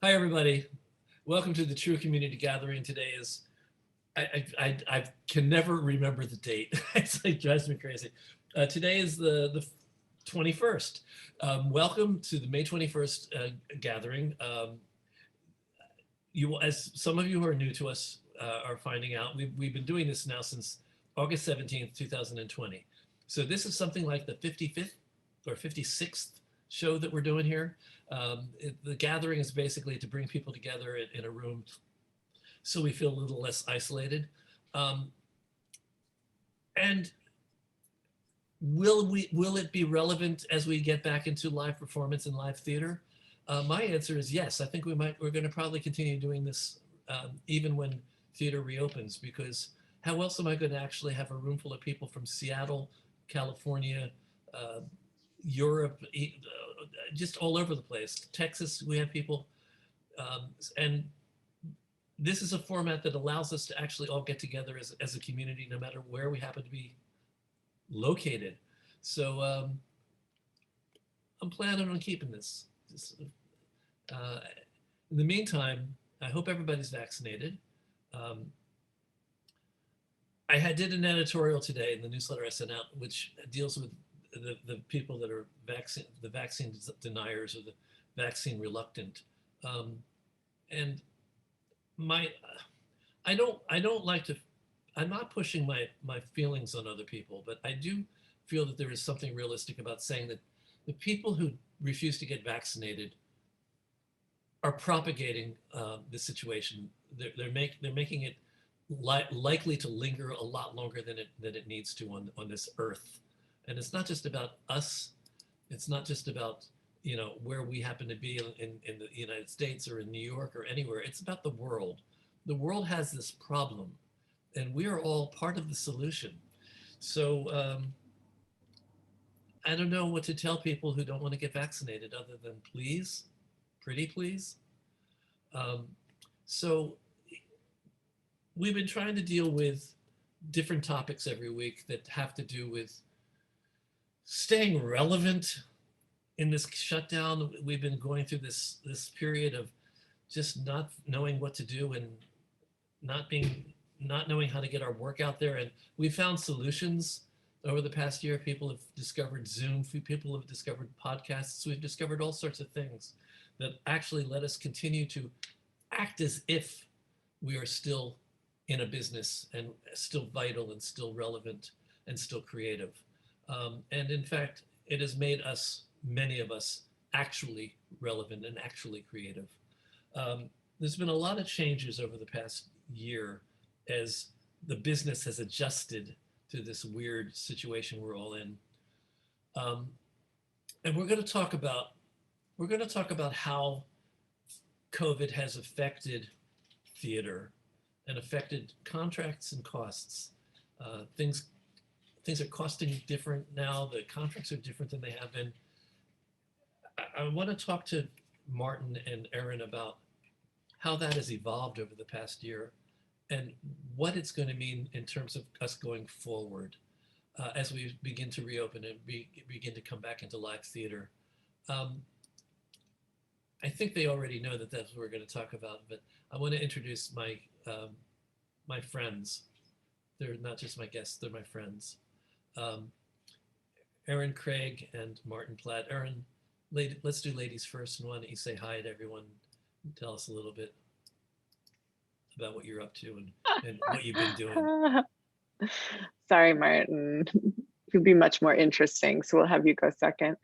Hi, everybody. Welcome to the True Community Gathering. Today is, I can never remember the date. It drives me crazy. Today is the 21st. Welcome to the May 21st gathering. As some of you who are new to us are finding out, we've been doing this now since August 17th, 2020. So this is something like the 55th or 56th show that we're doing here. The gathering is basically to bring people together in a room so we feel a little less isolated. And will it be relevant as we get back into live performance and live theater? My answer is yes. I think we're going to probably continue doing this even when theater reopens, because how else am I going to actually have a room full of people from Seattle, California, Europe, just all over the place. Texas, we have people, and this is a format that allows us to actually all get together as a community, no matter where we happen to be located. So I'm planning on keeping this. In the meantime, I hope everybody's vaccinated. I did an editorial today in the newsletter I sent out, which deals with the people that are the vaccine deniers or the vaccine reluctant. And I don't like to, I'm not pushing my feelings on other people, but I do feel that there is something realistic about saying that the people who refuse to get vaccinated are propagating the situation. They're making it likely to linger a lot longer than it needs to on this earth. And it's not just about us. It's not just about where we happen to be in the United States or in New York or anywhere. It's about the world. The world has this problem, and we are all part of the solution. So I don't know what to tell people who don't want to get vaccinated other than please, pretty please. So we've been trying to deal with different topics every week that have to do with staying relevant in this shutdown. We've been going through this period of just not knowing what to do and not knowing how to get our work out there. And we found solutions over the past year. People have discovered Zoom, people have discovered podcasts. We've discovered all sorts of things that actually let us continue to act as if we are still in a business and still vital and still relevant and still creative. And in fact, it has made us, many of us, actually relevant and actually creative. There's been a lot of changes over the past year as the business has adjusted to this weird situation we're all in. And we're going to talk about how COVID has affected theater and affected contracts and costs. Things are costing different now. The contracts are different than they have been. I want to talk to Martin and Erin about how that has evolved over the past year and what it's going to mean in terms of us going forward as we begin to reopen and begin to come back into live theater. I think they already know that that's what we're going to talk about, but I want to introduce my friends. They're not just my guests, they're my friends. Erin Craig and Martin Platt. Erin, let's do ladies first, and why don't you say hi to everyone and tell us a little bit about what you're up to and what you've been doing. Sorry, Martin. You'd be much more interesting, so we'll have you go second.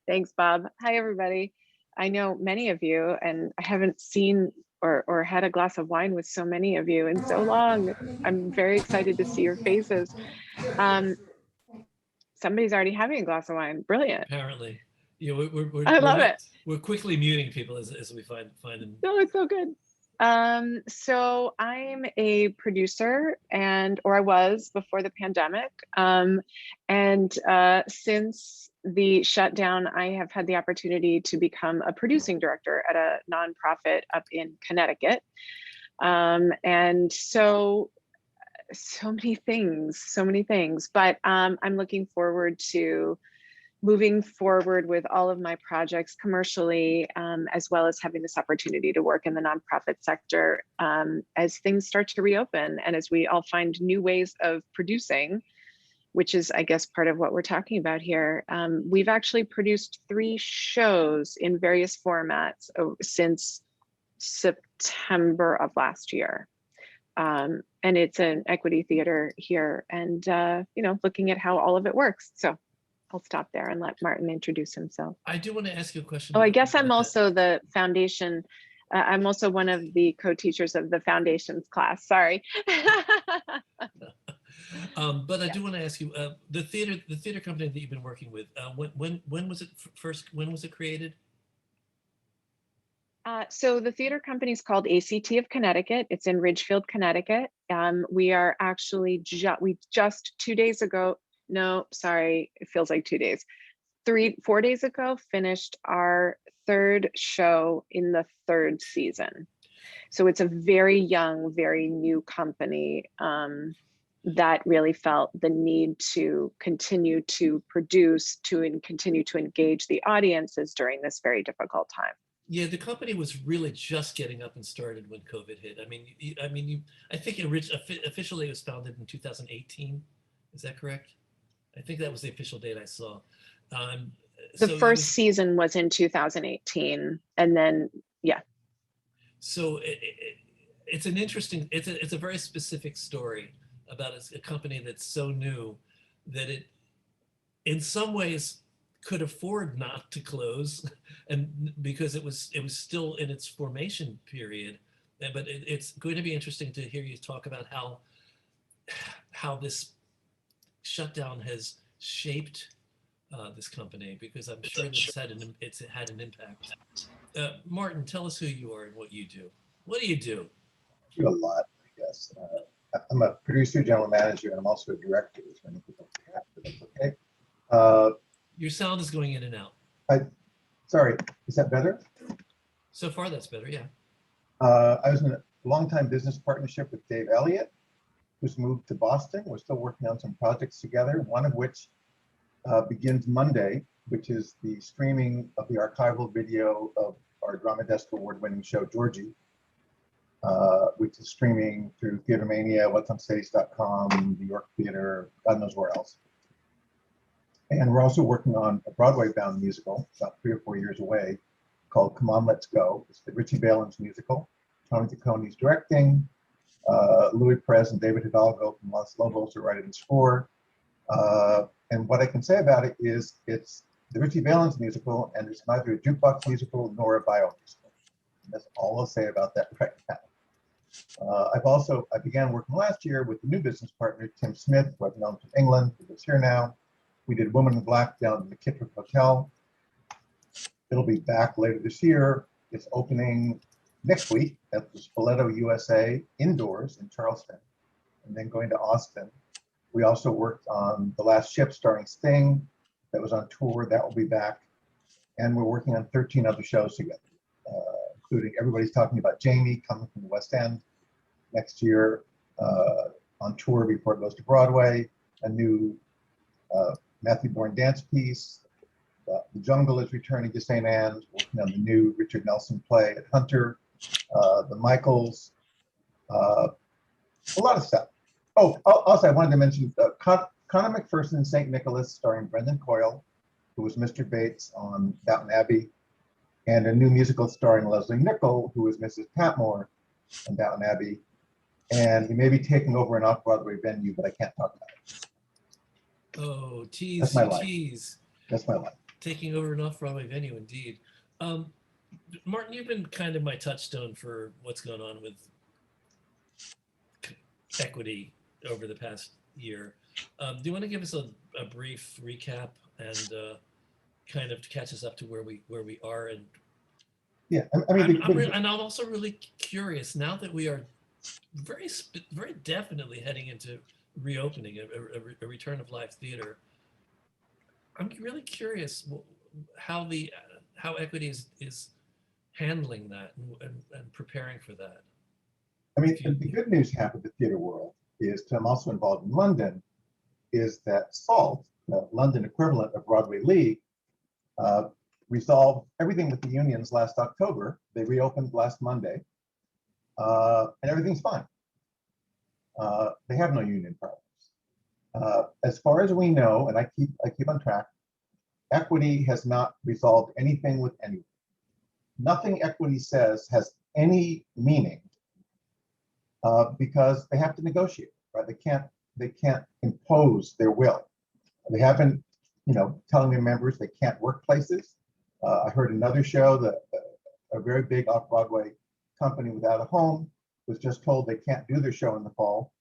Thanks, Bob. Hi, everybody. I know many of you, and I haven't seen or had a glass of wine with so many of you in so long. I'm very excited to see your faces. Somebody's already having a glass of wine. Brilliant. Apparently. I love it. We're quickly muting people as we find them. No, it's so good. So I'm a producer or I was before the pandemic. And since the shutdown, I have had the opportunity to become a producing director at a nonprofit up in Connecticut. And so many things, but I'm looking forward to moving forward with all of my projects commercially, as well as having this opportunity to work in the nonprofit sector as things start to reopen and as we all find new ways of producing, which is, I guess, part of what we're talking about here. We've actually produced 3 shows in various formats since September of last year. And it's an equity theater here, and looking at how all of it works. So I'll stop there and let Martin introduce himself. I do want to ask you a question. Oh, I guess I'm also the foundation. I'm also one of the co-teachers of the foundations class. Sorry. But I do want to ask you, the theater company that you've been working with, when was it first? When was it created? So the theater company is called ACT of Connecticut. It's in Ridgefield, Connecticut. We are actually we just 2 days ago. No, sorry, it feels like 2 days. 4 days ago, finished our 3rd show in the 3rd season. So it's a very young, very new company that really felt the need to continue to produce, and continue to engage the audiences during this very difficult time. Yeah, the company was really just getting up and started when COVID hit. I think officially it was founded in 2018. Is that correct? I think that was the official date I saw. The first season was in 2018, and then yeah. So it's an interesting. It's a very specific story about a company that's so new that it, in some ways, could afford not to close, and because it was still in its formation period. But it's going to be interesting to hear you talk about how this shutdown has shaped this company, because I'm sure that it's had an impact. Martin, tell us who you are and what you do. What do you do? I do a lot, I guess. I'm a producer, general manager, and I'm also a director, which many people forget, but that's okay. Your sound is going in and out. Sorry, is that better? So far, that's better, yeah. I was in a long-time business partnership with Dave Elliott, who's moved to Boston. We're still working on some projects together, one of which begins Monday, which is the streaming of the archival video of our Drama Desk Award-winning show, Georgie, which is streaming through Theater Mania, whatsonstage.com, New York Theater, God knows where else. And we're also working on a Broadway-bound musical, about 3 or 4 years away, called Come On, Let's Go. It's the Richie Valens musical. Tony Tacconi's directing. Louis Perez and David Hidalgo from Los Lobos are writing the score. And what I can say about it is it's the Richie Valens musical, and it's neither a jukebox musical nor a bio musical. And that's all I'll say about that right now. I began working last year with a new business partner, Tim Smith, who I've known from England, who lives here now. We did Woman in Black down in the Kittredge Hotel. It'll be back later this year. It's opening next week at the Spoleto USA indoors in Charleston, and then going to Austen. We also worked on The Last Ship starring Sting. That was on tour. That will be back. And we're working on 13 other shows together, including Everybody's Talking About Jamie, coming from the West End next year, on tour before it goes to Broadway. A new Matthew Bourne dance piece. The Jungle is returning to St. Anne's, working on the new Richard Nelson play at Hunter. The Michaels, a lot of stuff. Oh, also I wanted to mention Connor McPherson in St. Nicholas, starring Brendan Coyle, who was Mr. Bates on Downton Abbey, and a new musical starring Leslie Nichol, who was Mrs. Patmore on Downton Abbey. And he may be taking over an off-Broadway venue, but I can't talk about it. Oh, tease, That's my life. tease. That's my life. Taking over an off-Broadway venue, indeed. Martin, you've been kind of my touchstone for what's going on with equity over the past year. Do you want to give us a brief recap and kind of catch us up to where we are? And yeah, and I'm also really curious now that we are very definitely heading into reopening, a return of live theater. I'm really curious how equity is handling that and preparing for that. I mean, the good news half of the theater world is, I'm also involved in London, is that SALT, the London equivalent of Broadway League, resolved everything with the unions last October. They reopened last Monday, and everything's fine. They have no union problems. As far as we know, and I keep on track, Equity has not resolved anything with anyone. Nothing Equity says has any meaning because they have to negotiate, right? They can't impose their will. They haven't, telling their members they can't work places. I heard another show that a very big off-Broadway company without a home was just told they can't do their show in the fall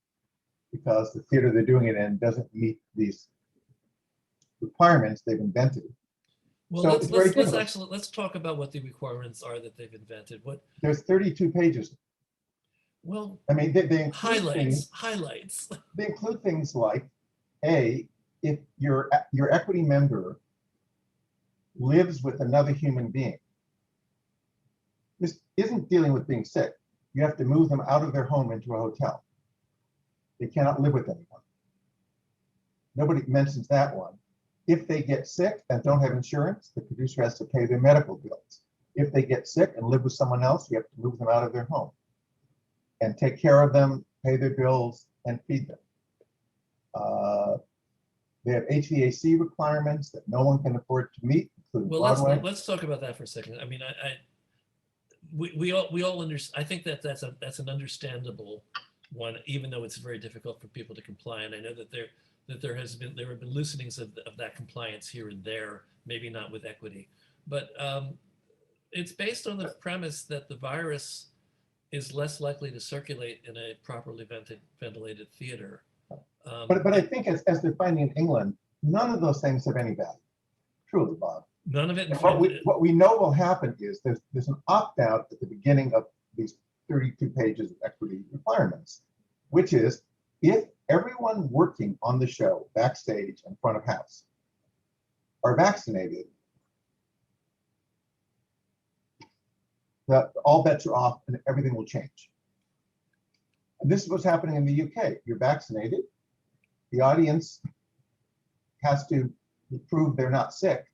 because the theater they're doing it in doesn't meet these requirements they've invented. Well, So let's talk about what the requirements are that they've invented. There's 32 pages. Well, I mean, they include highlights. They include things like, if your Equity member lives with another human being, this isn't dealing with being sick. You have to move them out of their home into a hotel. They cannot live with anyone. Nobody mentions that one. If they get sick and don't have insurance, the producer has to pay their medical bills. If they get sick and live with someone else, you have to move them out of their home and take care of them, pay their bills, and feed them. They have HVAC requirements that no one can afford to meet, including Broadway. Let's talk about that for a second. I mean, we all understand. I think that's an understandable one, even though it's very difficult for people to comply. And I know that there have been loosenings of that compliance here and there, maybe not with Equity, but it's based on the premise that the virus is less likely to circulate in a properly ventilated theater. But I think as they're finding in England, none of those things have any value. Truly, Bob. None of it. What we know will happen is there's an opt-out at the beginning of these 32 pages of Equity requirements, which is if everyone working on the show, backstage and front of house, are vaccinated, that all bets are off and everything will change. And this is what's happening in the UK. You're vaccinated. The audience has to prove they're not sick.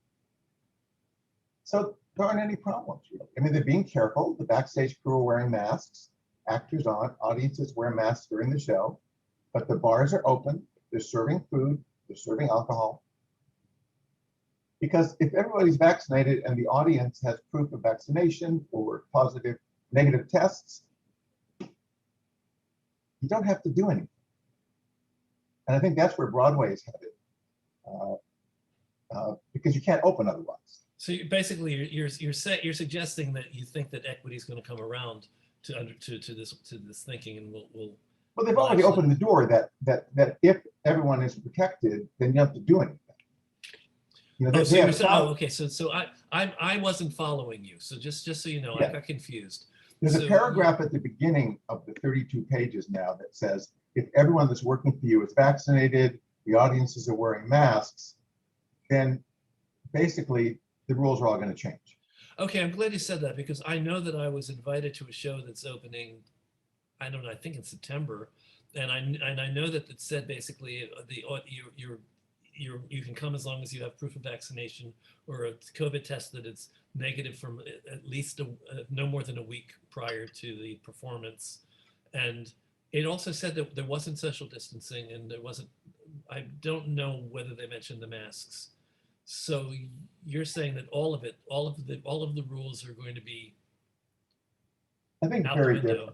So there aren't any problems, really. I mean, they're being careful. The backstage crew are wearing masks. Actors aren't. Audiences wear masks during the show. But the bars are open. They're serving food. They're serving alcohol. Because if everybody's vaccinated and the audience has proof of vaccination or negative tests, you don't have to do anything. And I think that's where Broadway is headed, because you can't open otherwise. So you're suggesting that you think that Equity is going to come around to this thinking, and we'll. Well, they've already opened the door that if everyone is protected, then you don't have to do anything. Okay. So I wasn't following you. So just so you know, I got confused. There's a paragraph at the beginning of the 32 pages now that says, if everyone that's working for you is vaccinated, the audiences are wearing masks, then basically the rules are all going to change. Okay, I'm glad you said that, because I know that I was invited to a show that's opening, I don't know, I think in September, and I know that it said basically you can come as long as you have proof of vaccination or a COVID test that it's negative from at least no more than a week prior to the performance. And it also said that there wasn't social distancing, and there wasn't, I don't know whether they mentioned the masks. So you're saying that all of the rules are going to be, I think, very different.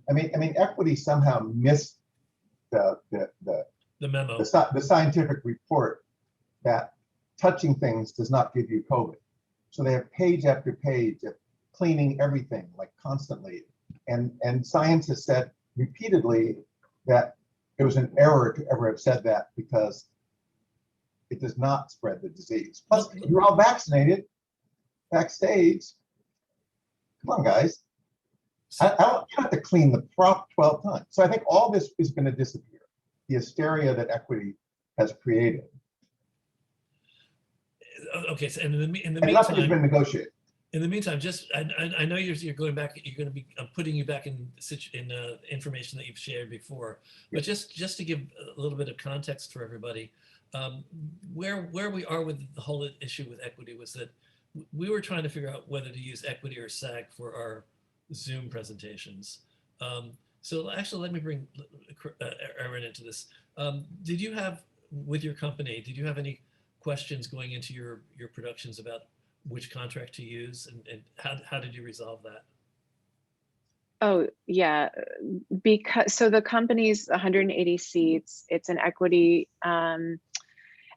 I mean, Equity somehow missed the memo, the scientific report that touching things does not give you COVID. So they have page after page of cleaning everything, like constantly. And science has said repeatedly that it was an error to ever have said that, because it does not spread the disease. Plus, you're all vaccinated backstage. Come on, guys. You don't have to clean the prop 12 times. So I think all this is going to disappear. The hysteria that Equity has created. Okay, so in the and meantime, nothing has been negotiated. In the meantime, just I know you're going back. You're going to be putting you back in information that you've shared before. But just to give a little bit of context for everybody, um, where we are with the whole issue with equity was that we were trying to figure out whether to use equity or SAG for our Zoom presentations. So actually, let me bring Erin into this. Did you have, with your company, did you have any questions going into your productions about which contract to use, and how did you resolve that? Oh, yeah, because so the company's 180 seats. It's an equity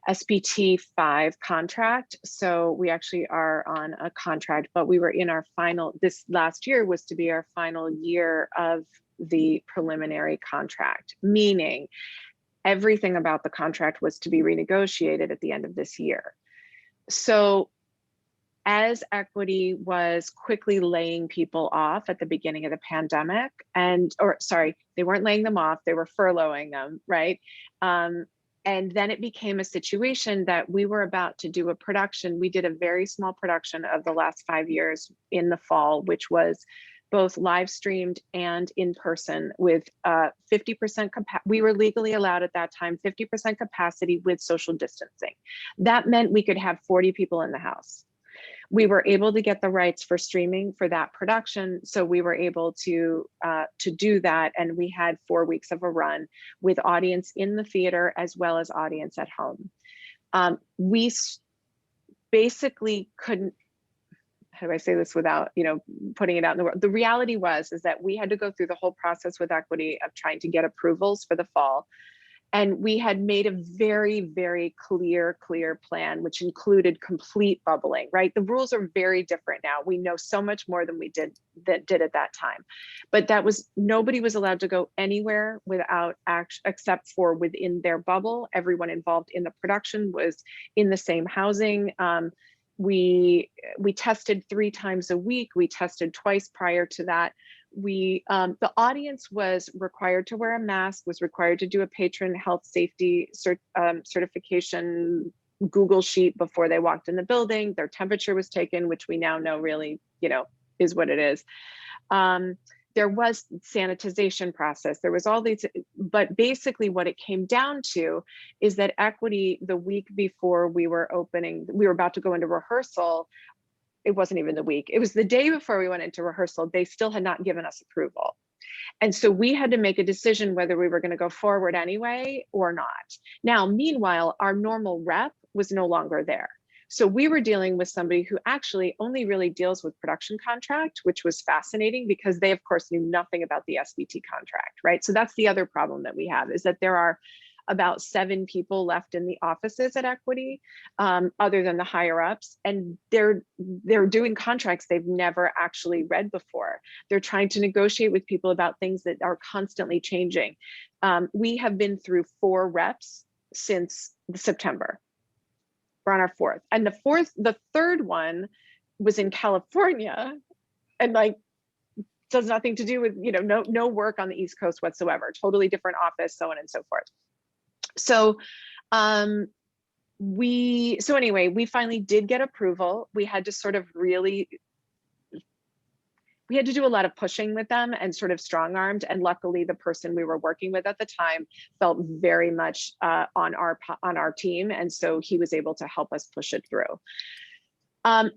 SPT 5 contract. So we actually are on a contract, but we were in our final, this last year was to be our final year of the preliminary contract, meaning everything about the contract was to be renegotiated at the end of this year. So as equity was quickly laying people off at the beginning of the pandemic, or sorry, they weren't laying them off, they were furloughing them, right? And then it became a situation that we were about to do a production. We did a very small production of the last 5 years in the fall, which was both live streamed and in person with 50% capacity. We were legally allowed at that time 50% capacity with social distancing. That meant we could have 40 people in the house. We were able to get the rights for streaming for that production, so we were able to do that, and we had 4 weeks of a run with audience in the theater as well as audience at home. We basically couldn't, how do I say this without, putting it out in the world? The reality is that we had to go through the whole process with equity of trying to get approvals for the fall. And we had made a very, very clear plan, which included complete bubbling, right? The rules are very different now. We know so much more than we did at that time. But nobody was allowed to go anywhere without except for within their bubble. Everyone involved in the production was in the same housing. We tested 3 times a week. We tested twice prior to that. The audience was required to wear a mask, was required to do a patron health safety certification Google sheet before they walked in the building. Their temperature was taken, which we now know really, is what it is. There was sanitization process. There was all these, but basically what it came down to is that equity, the week before we were about to go into rehearsal. It wasn't even the week. It was the day before we went into rehearsal. They still had not given us approval. And so we had to make a decision whether we were going to go forward anyway or not. Now, meanwhile, our normal rep was no longer there. So we were dealing with somebody who actually only really deals with production contract, which was fascinating because they, of course, knew nothing about the SBT contract, right? So that's the other problem that we have, is that there are about 7 people left in the offices at equity, other than the higher ups, and they're doing contracts they've never actually read before. They're trying to negotiate with people about things that are constantly changing. We have been through 4 reps since September. We're on our 4th, and the third one was in California, and does nothing to do with, no work on the East Coast whatsoever, totally different office, so on and so forth. So anyway, we finally did get approval. We had to we had to do a lot of pushing with them and sort of strong-armed. And luckily the person we were working with at the time felt very much on our team. And so he was able to help us push it through.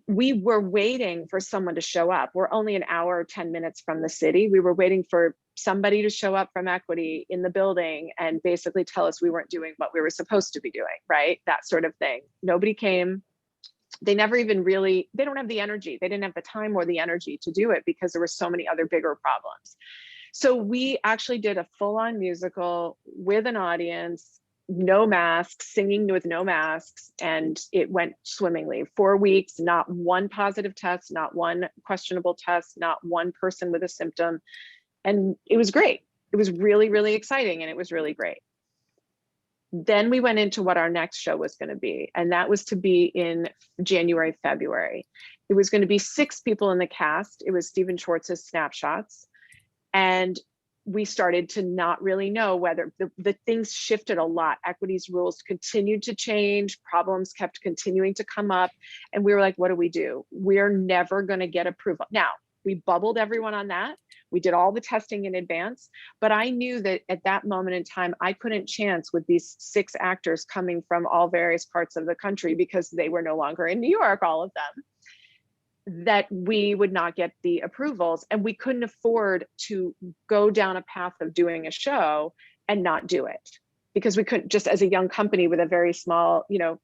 We were waiting for someone to show up. We're only an hour or 10 minutes from the city. We were waiting for somebody to show up from equity in the building and basically tell us we weren't doing what we were supposed to be doing, right? That sort of thing. Nobody came. They never even they don't have the energy. They didn't have the time or the energy to do it because there were so many other bigger problems. So we actually did a full-on musical with an audience, no masks, singing with no masks, and it went swimmingly. 4 weeks, not one positive test, not one questionable test, not one person with a symptom. And it was great. It was really, really exciting, and it was really great. Then we went into what our next show was going to be, and that was to be in January, February. It was going to be 6 people in the cast. It was Stephen Schwartz's Snapshots. And we started to not really know whether the things shifted a lot. Equity's rules continued to change. Problems kept continuing to come up. And we were like, what do we do? We're never going to get approval. Now, we bubbled everyone on that. We did all the testing in advance, but I knew that at that moment in time, I couldn't chance with these 6 actors coming from all various parts of the country, because they were no longer in New York, all of them, that we would not get the approvals, and we couldn't afford to go down a path of doing a show and not do it, because we couldn't, just as a young company with a very small, you know,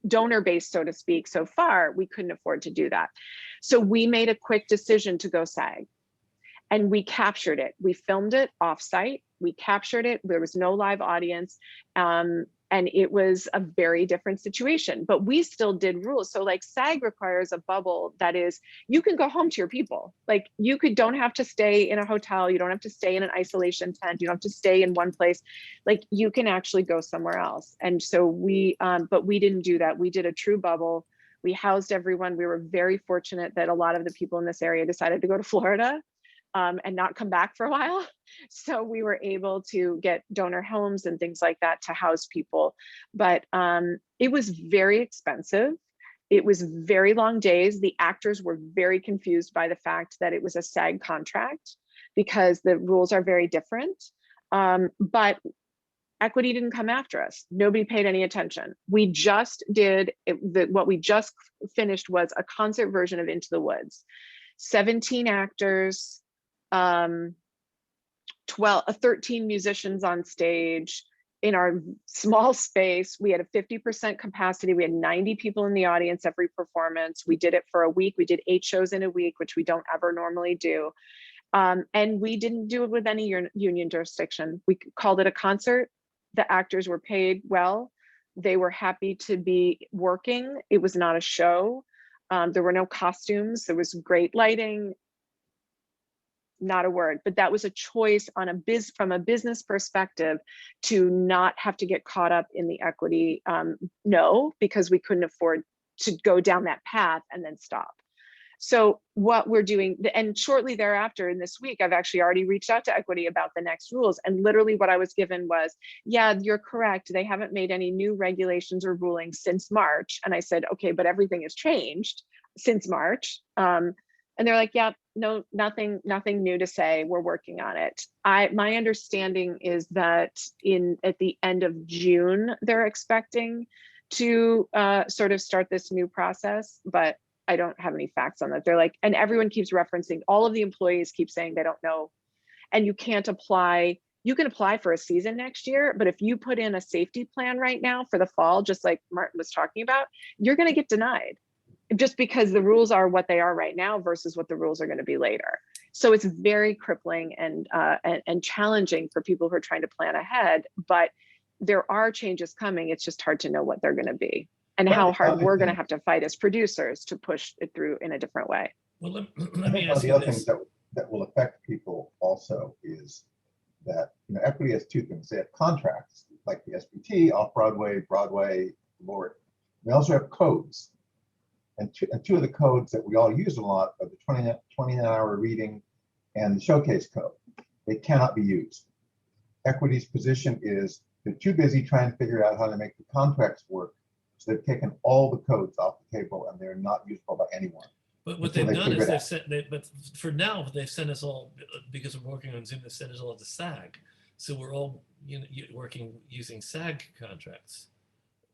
donor base, so to speak, so far, we couldn't afford to do that. So we made a quick decision to go SAG, and we captured it. We filmed it offsite. We captured it. There was no live audience. And it was a very different situation, but we still did rules. So like SAG requires a bubble that is, you can go home to your people. Like don't have to stay in a hotel. You don't have to stay in an isolation tent. You don't have to stay in one place. Like you can actually go somewhere else. And so but we didn't do that. We did a true bubble. We housed everyone. We were very fortunate that a lot of the people in this area decided to go to Florida and not come back for a while. So we were able to get donor homes and things like that to house people. But it was very expensive. It was very long days. The actors were very confused by the fact that it was a SAG contract, because the rules are very different. But Equity didn't come after us. Nobody paid any attention. We just did, what we just finished was a concert version of Into the Woods. 17 actors, 13 musicians on stage in our small space. We had a 50% capacity. We had 90 people in the audience every performance. We did it for a week. We did 8 shows in a week, which we don't ever normally do. And we didn't do it with any union jurisdiction. We called it a concert. The actors were paid well. They were happy to be working. It was not a show. There were no costumes. There was great lighting. Not a word, but that was a choice on from a business perspective to not have to get caught up in the equity. No, because we couldn't afford to go down that path and then stop. So what we're doing, and shortly thereafter in this week, I've actually already reached out to Equity about the next rules. And literally what I was given was, yeah, you're correct. They haven't made any new regulations or rulings since March. And I said, okay, but everything has changed since March. And they're like, yeah, no, nothing new to say. We're working on it. My understanding is that at the end of June, they're expecting to sort of start this new process, but I don't have any facts on that. They're like, and everyone keeps referencing, all of the employees keep saying they don't know. And you can't apply, you can apply for a season next year, but if you put in a safety plan right now for the fall, just like Martin was talking about, you're gonna get denied, just because the rules are what they are right now versus what the rules are going to be later. So it's very crippling and challenging for people who are trying to plan ahead, but there are changes coming. It's just hard to know what they're going to be and how hard we're going to have to fight as producers to push it through in a different way. Well, let I me think one ask of the you other this. things that will affect people also is that, you know, Equity has 2 things. They have contracts like the SBT, Off-Broadway, Broadway, Lord. They also have codes. And two of the codes that we all use a lot are the 29-hour reading and the showcase code. They cannot be used. Equity's position is they're too busy trying to figure out how to make the contracts work. So they've taken all the codes off the table and they're not usable by anyone. But what they've done is they've sent, but for now, they've sent us all, because we're working on Zoom, they sent us all to SAG. So we're all working using SAG contracts.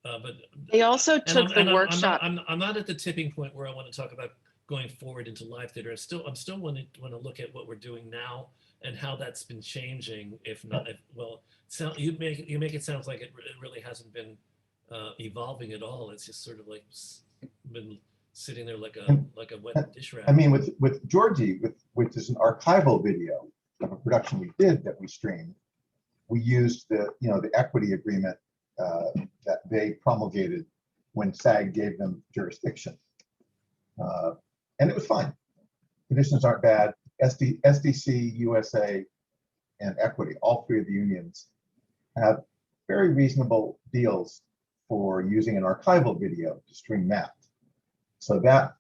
But they also took the workshop. I'm not at the tipping point where I want to talk about going forward into live theater. I'm still want to look at what we're doing now and how that's been changing. You make it sound like it really hasn't been evolving at all. It's just sort of like been sitting there like a wet dish rag. I mean, with Georgie, which is an archival video of a production we did that we streamed, we used the Equity agreement that they promulgated when SAG gave them jurisdiction. And it was fine. Conditions aren't bad. SDC, USA, and Equity, all 3 of the unions, have very reasonable deals for using an archival video to stream that. So that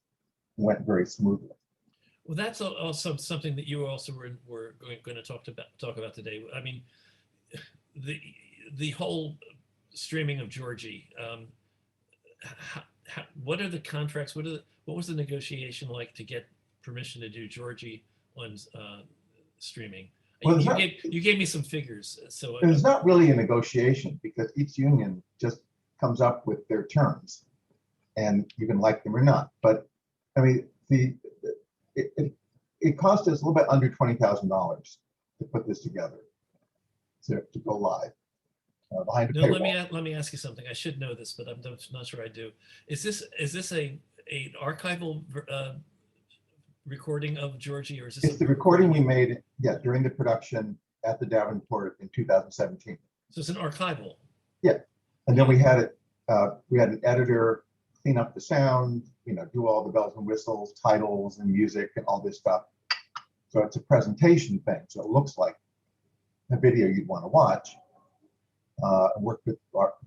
went very smoothly. Well, that's also something that you also were going to talk about today. I mean, the whole streaming of Georgie. What are the contracts? What was the negotiation like to get permission to do Georgie on streaming. Well, You gave me some figures, so there's not really a negotiation because each union just comes up with their terms, and you can like them or not. But I mean, it cost us a little bit under $20,000 to put this together, to go live behind a no, paywall. let me ask you something. I should know this, but I'm not sure I do. Is this an archival recording of Georgie, or is this It's the recording we made, yeah, during the production at the Davenport in 2017. So it's an archival. Yeah, and then we had it. We had an editor clean up the sound, do all the bells and whistles, titles and music and all this stuff. So it's a presentation thing. So it looks like a video you'd want to watch. I worked with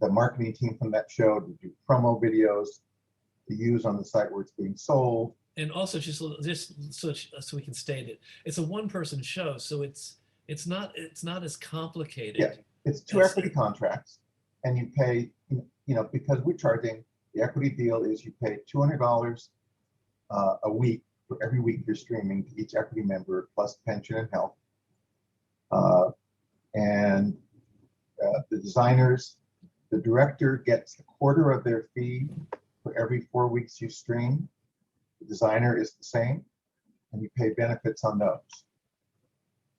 the marketing team from that show to do promo videos to use on the site where it's being sold. And also, just so we can state it, it's a one-person show, so it's not as complicated. Yeah, it's 2 equity contracts, and you pay, because we're charging, the equity deal is you pay $200 a week for every week you're streaming to each equity member, plus pension and health. And the designers, the director gets a quarter of their fee for every 4 weeks you stream. The designer is the same, and you pay benefits on those.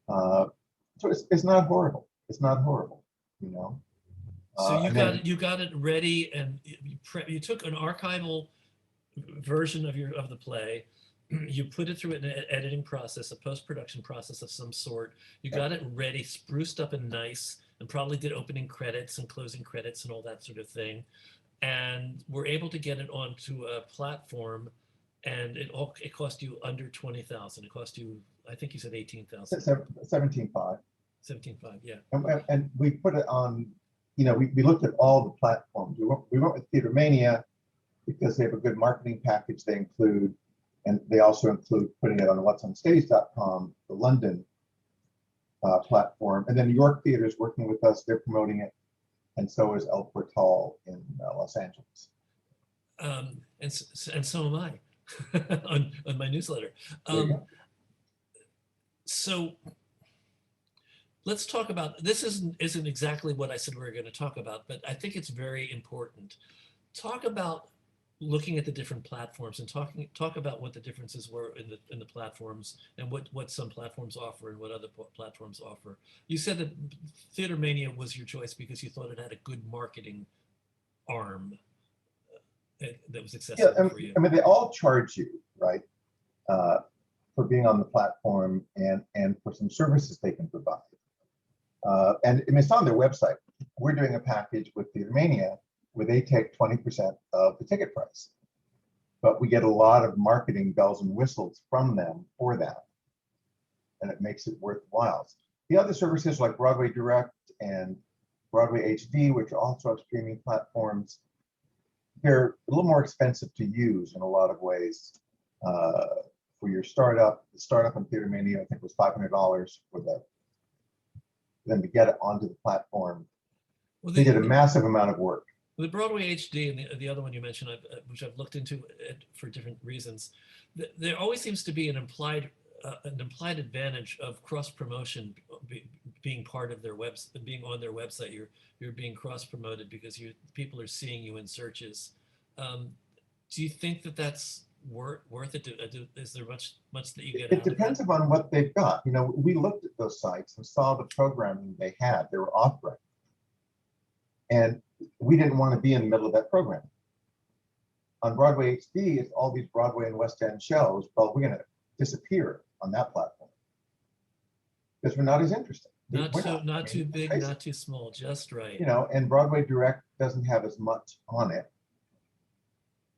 So it's not horrible. It's not horrible, So you got it ready, and you took an archival version of the play. You put it through an editing process, a post-production process of some sort. You got it ready, spruced up and nice, and probably did opening credits and closing credits and all that sort of thing. And were able to get it onto a platform, and it cost you under $20,000. It cost you, I think you said $18,000. 17.5. 17.5, yeah. And we put it on, we looked at all the platforms. We went with Theater Mania because they have a good marketing package they include, and they also include putting it on whatsonstage.com, the London platform. And then New York Theater is working with us. They're promoting it. And so is El Portal in Los Angeles. And so am I on my newsletter. So let's talk about, this isn't exactly what I said we were going to talk about, but I think it's very important. Talk about looking at the different platforms and talk about what the differences were in the platforms, and what some platforms offer and what other platforms offer. You said that Theater Mania was your choice because you thought it had a good marketing arm that was accessible for you. I mean, they all charge you, right, for being on the platform and for some services they can provide. And I mean, it's on their website. We're doing a package with Theater Mania where they take 20% of the ticket price, but we get a lot of marketing bells and whistles from them for that, and it makes it worthwhile. The other services like Broadway Direct and Broadway HD, which also have streaming platforms, they're a little more expensive to use in a lot of ways. For your startup, the startup on Theater Mania, I think, was $500 for them to get it onto the platform. Well, they did a massive amount of work. The Broadway HD and the other one you mentioned, which I've looked into for different reasons, there always seems to be an implied advantage of cross promotion, being part of their website, being on their website. You're being cross promoted because people are seeing you in searches. Do you think that that's worth it? Is there much that you get? It depends upon what they've got. We looked at those sites and saw the programming they had. They were offering, and we didn't want to be in the middle of that program. On Broadway HD, it's all these Broadway and West End shows. Well, we're going to disappear on that platform because we're not as interested. Not too big, not too small, just right. And Broadway Direct doesn't have as much on it.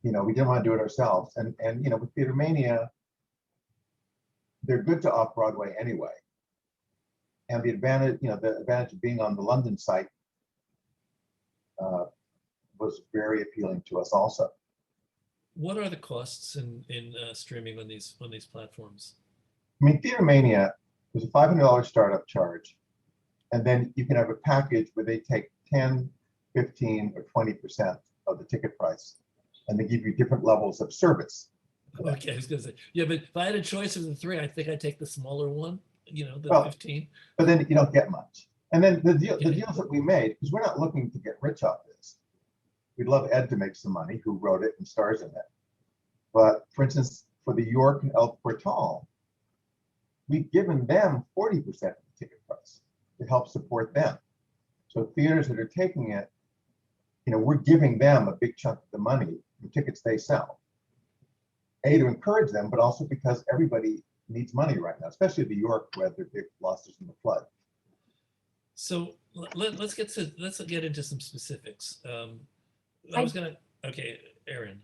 We didn't want to do it ourselves. And with Theater Mania, they're good to off Broadway anyway. And the advantage of being on the London site was very appealing to us also. What are the costs in streaming on these platforms? I mean, Theater Mania was a $500 startup charge, and then you can have a package where they take 10, 15, or 20% of the ticket price, and they give you different levels of service. Okay, I was gonna say, yeah, but if I had a choice of the three, I think I'd take the smaller one, the Well, 15. But then you don't get much. And then the Okay. deals that we made, because we're not looking to get rich off this. We'd love Ed to make some money, who wrote it and stars in it. But for instance, for the York and El Portal, we've given them 40% of the ticket price to help support them. So theaters that are taking it, we're giving them a big chunk of the money from tickets they sell. A, to encourage them, but also because everybody needs money right now, especially the York, where their big losses in the flood. So let's get into some specifics. Okay, Erin.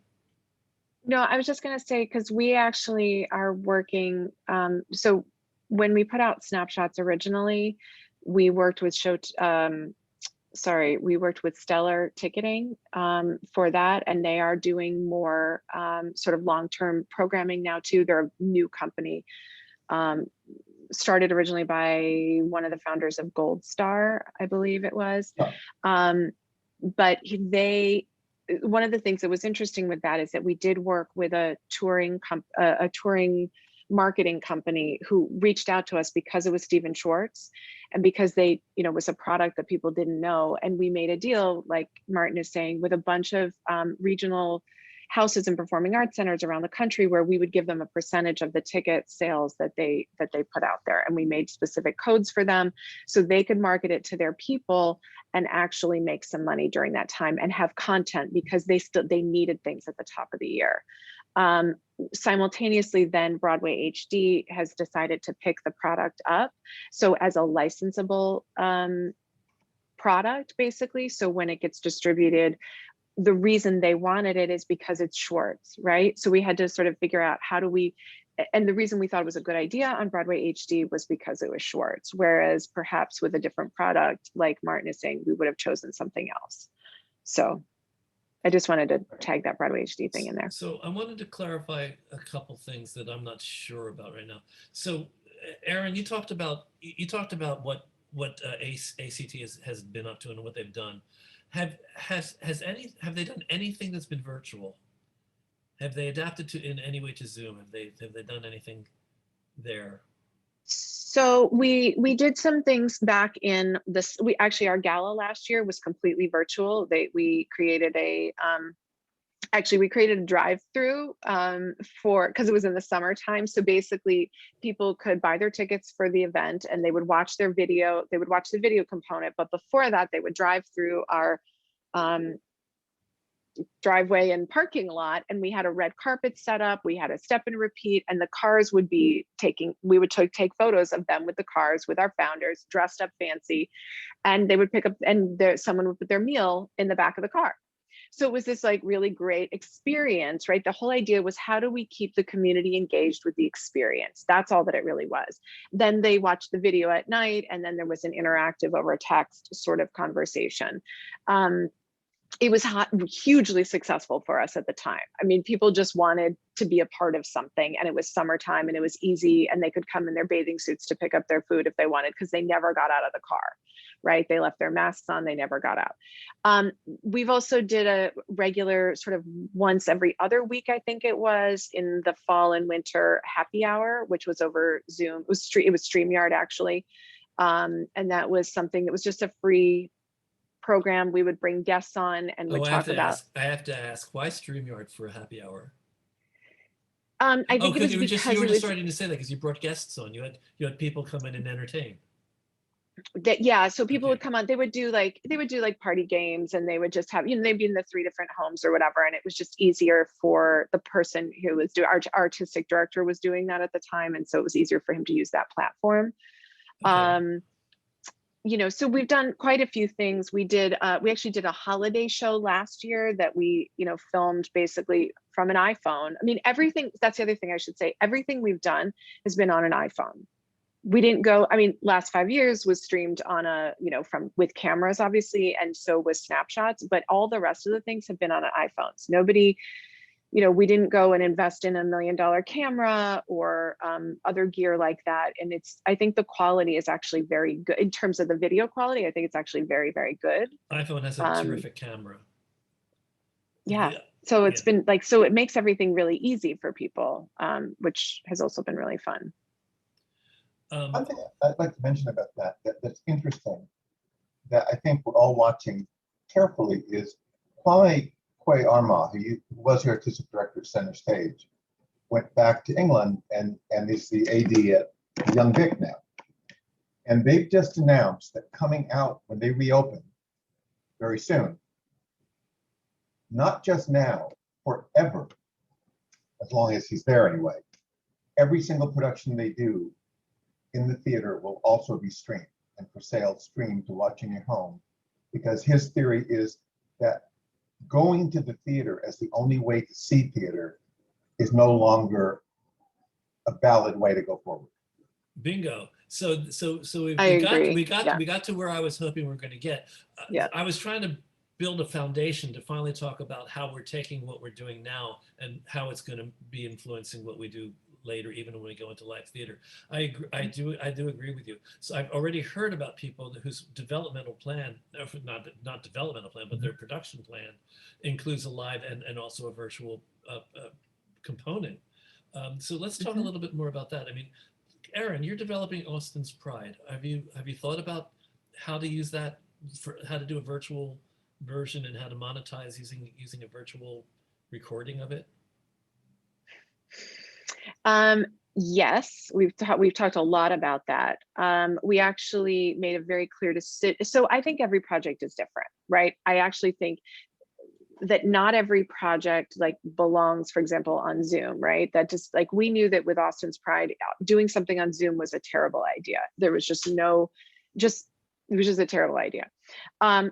No, I was just going to say, because we actually are working. So when we put out snapshots originally, we worked with we worked with Stellar Ticketing for that, and they are doing more sort of long-term programming now too. They're a new company, started originally by one of the founders of Gold Star, I believe it was. Yeah. But one of the things that was interesting with that is that we did work with a touring marketing company who reached out to us because it was Stephen Schwartz and because they, was a product that people didn't know. And we made a deal, like Martin is saying, with a bunch of regional houses and performing arts centers around the country, where we would give them a percentage of the ticket sales that they put out there. And we made specific codes for them so they could market it to their people and actually make some money during that time and have content, because they needed things at the top of the year. Simultaneously, then Broadway HD has decided to pick the product up, so as a licensable product, basically. So when it gets distributed, the reason they wanted it is because it's Schwartz, right? So we had to sort of figure out and the reason we thought it was a good idea on Broadway HD was because it was Schwartz, whereas perhaps with a different product, like Martin is saying, we would have chosen something else. So I just wanted to tag that Broadway HD thing in there. So I wanted to clarify a couple things that I'm not sure about right now. So Erin, you talked about what ACT has been up to and what they've done. Have they done anything that's been virtual? Have they adapted in any way to Zoom? Have they done anything there? So we did some things back in this. Our gala last year was completely virtual. We created a drive-through because it was in the summertime. So basically, people could buy their tickets for the event, and they would watch their video. They would watch the video component, but before that, they would drive through our driveway and parking lot, and we had a red carpet set up. We had a step and repeat, and the cars would be we would take photos of them with the cars, with our founders dressed up fancy, and they would pick up, and someone would put their meal in the back of the car. So it was this like really great experience, right? The whole idea was, how do we keep the community engaged with the experience? That's all that it really was. Then they watched the video at night, and then there was an interactive over text sort of conversation. It was hugely successful for us at the time. I mean, people just wanted to be a part of something, and it was summertime, and it was easy, and they could come in their bathing suits to pick up their food if they wanted, because they never got out of the car, right? They left their masks on, they never got out. We've also did a regular sort of once every other week, I think it was, in the fall and winter happy hour, which was over Zoom. It was StreamYard, actually. And that was something that was just a free program. We would bring guests on and would talk about. I have to ask, why StreamYard for a happy hour? I think it was because you were just starting to say that because you brought guests on. You had people come in and entertain. So people would come on. They would do like party games, and they would just have, they'd be in the 3 different homes or whatever, and it was just easier for the person who was our artistic director was doing that at the time, and so it was easier for him to use that platform. Okay. So we've done quite a few things. We actually did a holiday show last year that we, filmed basically from an iPhone. I mean, everything, that's the other thing I should say. Everything we've done has been on an iPhone. We didn't go, last 5 years was streamed on with cameras, obviously, and so was snapshots, but all the rest of the things have been on iPhones. Nobody, we didn't go and invest in $1 million camera or other gear like that. And I think the quality is actually very good in terms of the video quality. I think it's actually very, very good. iPhone has a terrific camera. Yeah. So it's Yeah. been like, so it makes everything really easy for people, which has also been really fun. One thing I'd like to mention about that's interesting, that I think we're all watching carefully, is Kwame Armah, who was the artistic director at Center Stage, went back to England and is the AD at Young Vic now. And they've just announced that coming out when they reopen very soon, not just now, forever, as long as he's there anyway, every single production they do in the theater will also be streamed and for sale streamed to watch in your home, because his theory is that going to the theater as the only way to see theater is no longer a valid way to go forward. Bingo. So I we agree. got to where I was hoping we were going to get. Yeah. I was trying to build a foundation to finally talk about how we're taking what we're doing now and how it's going to be influencing what we do later, even when we go into live theater. I do agree with you. So I've already heard about people whose developmental plan, not developmental plan, but their production plan includes a live and also a virtual component. So let's talk a little bit more about that. I mean, Erin, you're developing Austen's Pride. Have you thought about how to use that, for how to do a virtual version and how to monetize using a virtual recording of it? Yes, we've talked a lot about that. We actually made it very clear to so I think every project is different, right? I actually think that not every project like belongs, for example, on Zoom, right? That just like, we knew that with Austen's Pride, doing something on Zoom was a terrible idea. There was just it was just a terrible idea.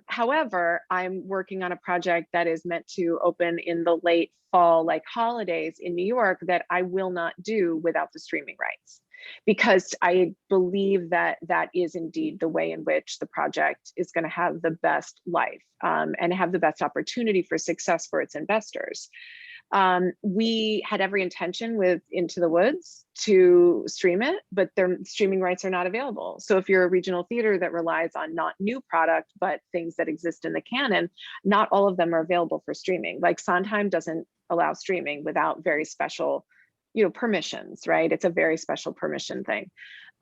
However, I'm working on a project that is meant to open in the late fall, like holidays in New York, that I will not do without the streaming rights, because I believe that that is indeed the way in which the project is going to have the best life, and have the best opportunity for success for its investors. We had every intention with Into the Woods to stream it, but their streaming rights are not available. So if you're a regional theater that relies on not new product, but things that exist in the canon, not all of them are available for streaming. Like Sondheim doesn't allow streaming without very special, permissions, right? It's a very special permission thing.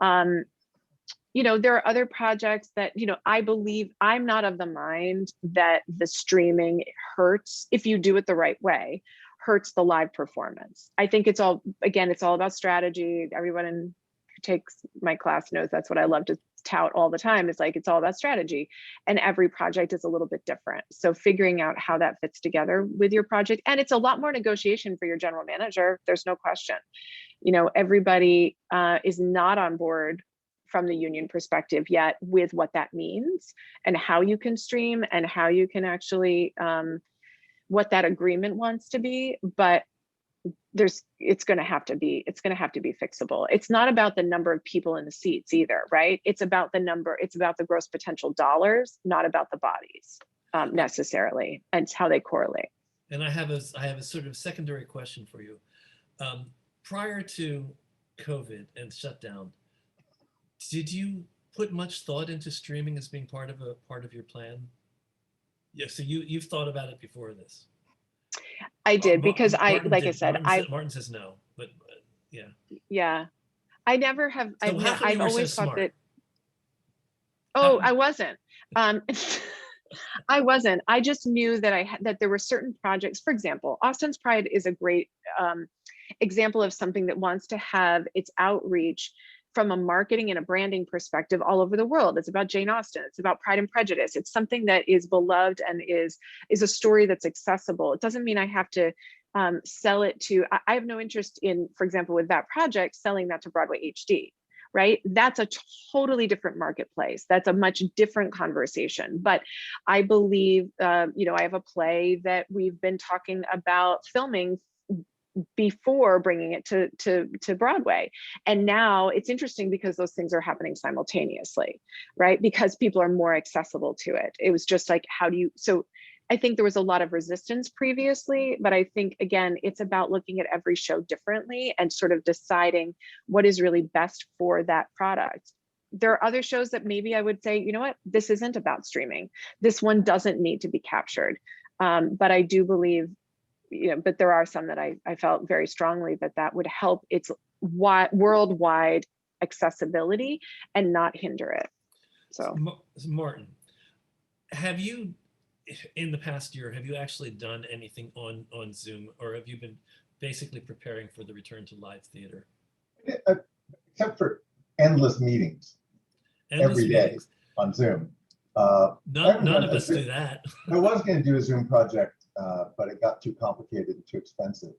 There are other projects that, I believe, I'm not of the mind that the streaming hurts, if you do it the right way, hurts the live performance. I think it's all about strategy. Everyone who takes my class knows that's what I love to tout all the time. It's like, it's all about strategy, and every project is a little bit different. So figuring out how that fits together with your project, and it's a lot more negotiation for your general manager. There's no question. Everybody is not on board from the union perspective yet with what that means and how you can stream and how you can actually, what that agreement wants to be, but it's going to have to be fixable. It's not about the number of people in the seats either, right? It's about the gross potential dollars, not about the bodies necessarily, and it's how they correlate. And I have a sort of secondary question for you. Prior to COVID and shutdown, did you put much thought into streaming as being part of your plan? Yeah, so you've thought about it before this. I did, because Martin says no, but yeah. Yeah, I never have. So I've always thought that. Oh, I wasn't. I wasn't. I just knew that that there were certain projects. For example, Austen's Pride is a great example of something that wants to have its outreach from a marketing and a branding perspective all over the world. It's about Jane Austen. It's about Pride and Prejudice. It's something that is beloved and is a story that's accessible. It doesn't mean I have to sell it to, I have no interest in, for example, with that project, selling that to Broadway HD, right? That's a totally different marketplace. That's a much different conversation. But I believe, I have a play that we've been talking about filming before bringing it to Broadway. And now it's interesting because those things are happening simultaneously, right? Because people are more accessible to it. It was just like, so I think there was a lot of resistance previously, but I think, again, it's about looking at every show differently and sort of deciding what is really best for that product. There are other shows that maybe I would say, you know what, this isn't about streaming. This one doesn't need to be captured. But I do believe but there are some that I felt very strongly that would help its worldwide accessibility and not hinder it. So Martin, have you, in the past year, have you actually done anything on Zoom, or have you been basically preparing for the return to live theater? Except for endless meetings every day on Zoom. None of us do that. I was going to do a Zoom project, but it got too complicated and too expensive.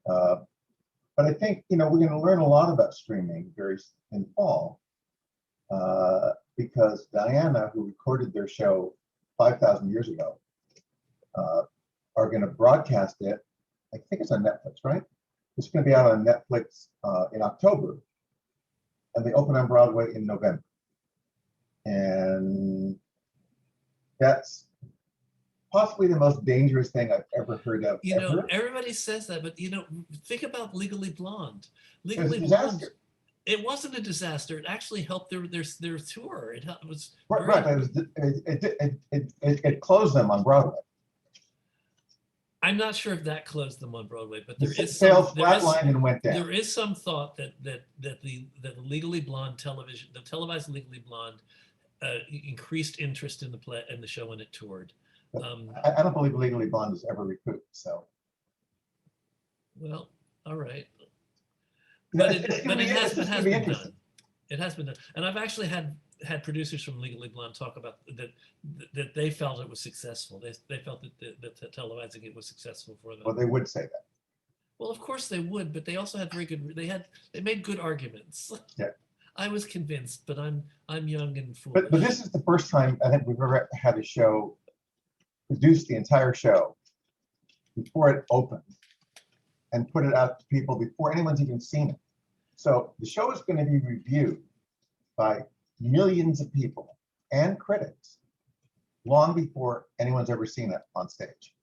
But I think, we're going to learn a lot about streaming in fall, because Diana, who recorded their show 5,000 years ago, are going to broadcast it. I think it's on Netflix, right? It's going to be out on Netflix in October, and they open on Broadway in November. And that's possibly the most dangerous thing I've ever heard of. Everybody says that, but think about Legally Blonde. Legally Blonde, it wasn't a disaster. It actually helped their tour. It was right. It closed them on Broadway. I'm not sure if that closed them on Broadway, but there is sales flatlined and went down. There is some thought that the Legally Blonde television, the televised Legally Blonde, increased interest in the show when it toured. I don't believe Legally Blonde was ever recouped. So, well, all right, but it has been done. It has been done, and I've actually had producers from Legally Blonde talk about that they felt it was successful. They felt that televising it was successful for them. Well, they would say that. Well, of course they would, but they also had they made good arguments. Yeah. I was convinced, but I'm young and foolish. But this is the first time I think we've ever had a show produce the entire show before it opened and put it out to people before anyone's even seen it. So the show is going to be reviewed by millions of people and critics long before anyone's ever seen it on stage.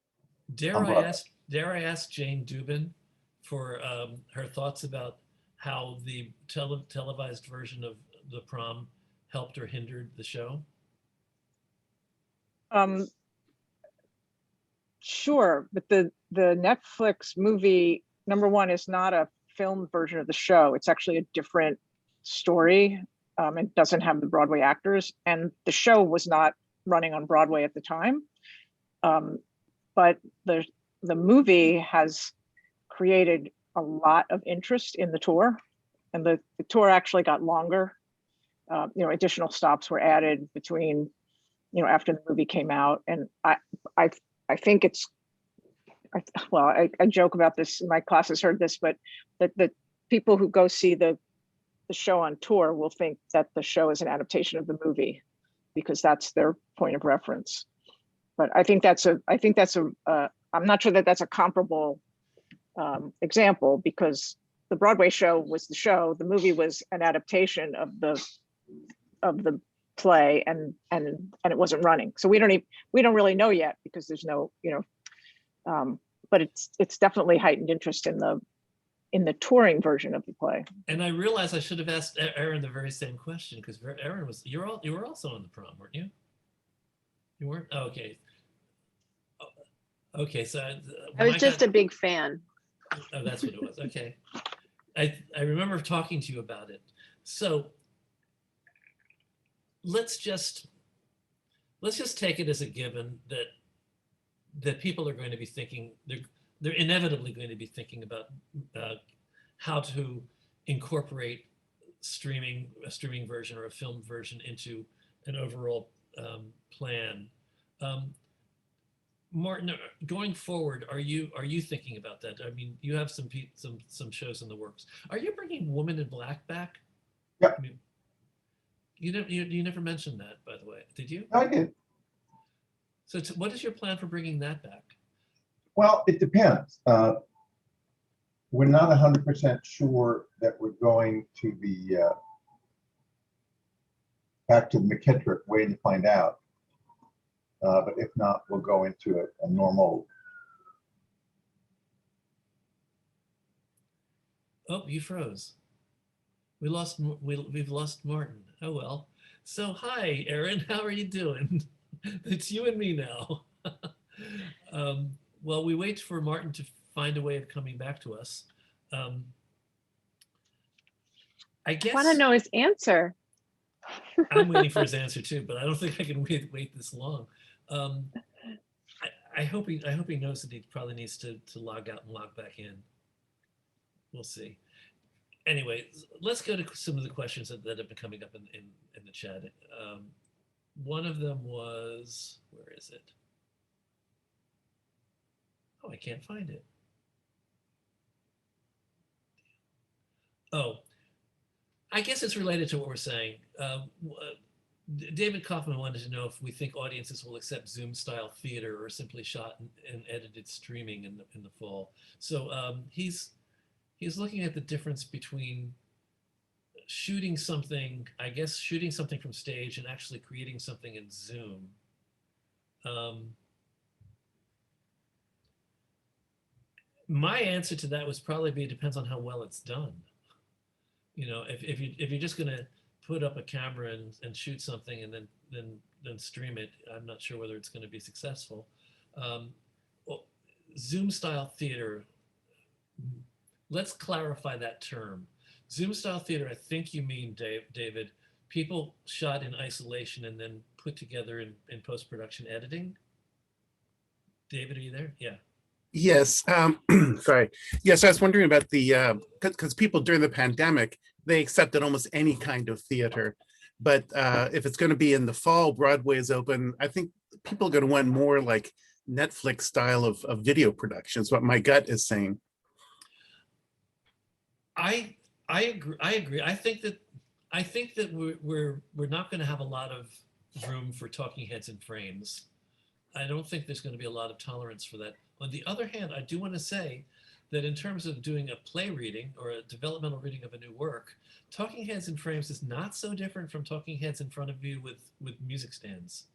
Dare I ask Jane Dubin for her thoughts about how the televised version of The Prom helped or hindered the show? Sure, but the Netflix movie, number one, is not a film version of the show. It's actually a different story. It doesn't have the Broadway actors, and the show was not running on Broadway at the time. But the movie has created a lot of interest in the tour, and the tour actually got longer. Additional stops were added between, after the movie came out, and I think it's, I joke about this. My class has heard this, but that the people who go see the show on tour will think that the show is an adaptation of the movie because that's their point of reference. But I think that's I'm not sure that that's a comparable example, because the Broadway show was the show, the movie was an adaptation of the play, and it wasn't running. So we don't really know yet, because there's no, but it's definitely heightened interest in the touring version of the play. And I realized I should have asked Erin the very same question, because Erin you were also on The Prom, weren't you? You weren't? Oh, okay. Okay, so I was just a big fan. Oh, that's what it was. Okay. I remember talking to you about it. So let's just take it as a given that people are going to be thinking, they're inevitably going to be thinking about how to incorporate a streaming version or a film version into an overall plan. Martin, going forward, are you thinking about that? I mean, you have some shows in the works. Are you bringing Woman in Black back? Yeah. I mean, you never mentioned that, by the way. Did you? I did. So what is your plan for bringing that back? Well, it depends. We're not 100% sure that we're going to the back to the McKittrick, waiting to find out. But if not, we'll go into a normal. Oh, you froze. We've lost Martin. Oh well. So hi, Erin. How are you doing? It's you and me now. while we wait for Martin to find a way of coming back to us, I guess want to know his answer. I'm waiting for his answer too, but I don't think I can wait this long. I hope he knows that he probably needs to log out and log back in. We'll see. Anyway, let's go to some of the questions that have been coming up in the chat. One of them was, where is it? Oh, I can't find it. Oh, I guess it's related to what we're saying. David Kaufman wanted to know if we think audiences will accept Zoom-style theater or simply shot and edited streaming in the fall. So he's looking at the difference between shooting something, I guess, shooting something from stage and actually creating something in Zoom. My answer to that was probably be, it depends on how well it's done. You know, if you're just gonna put up a camera and shoot something and then stream it, I'm not sure whether it's going to be successful. Well, Zoom style theater, let's clarify that term. Zoom style theater, I think you mean, David, people shot in isolation and then put together in post-production editing. David, are you there? Yeah. Yes, sorry. Yes, I was wondering about the, because people during the pandemic, they accepted almost any kind of theater. But if it's going to be in the fall, Broadway is open. I think people are going to want more like Netflix style of video productions, what my gut is saying. I agree. I think that we're not going to have a lot of room for talking heads and frames. I don't think there's going to be a lot of tolerance for that. On the other hand, I do want to say that in terms of doing a play reading or a developmental reading of a new work, talking heads and frames is not so different from talking heads in front of you with music stands.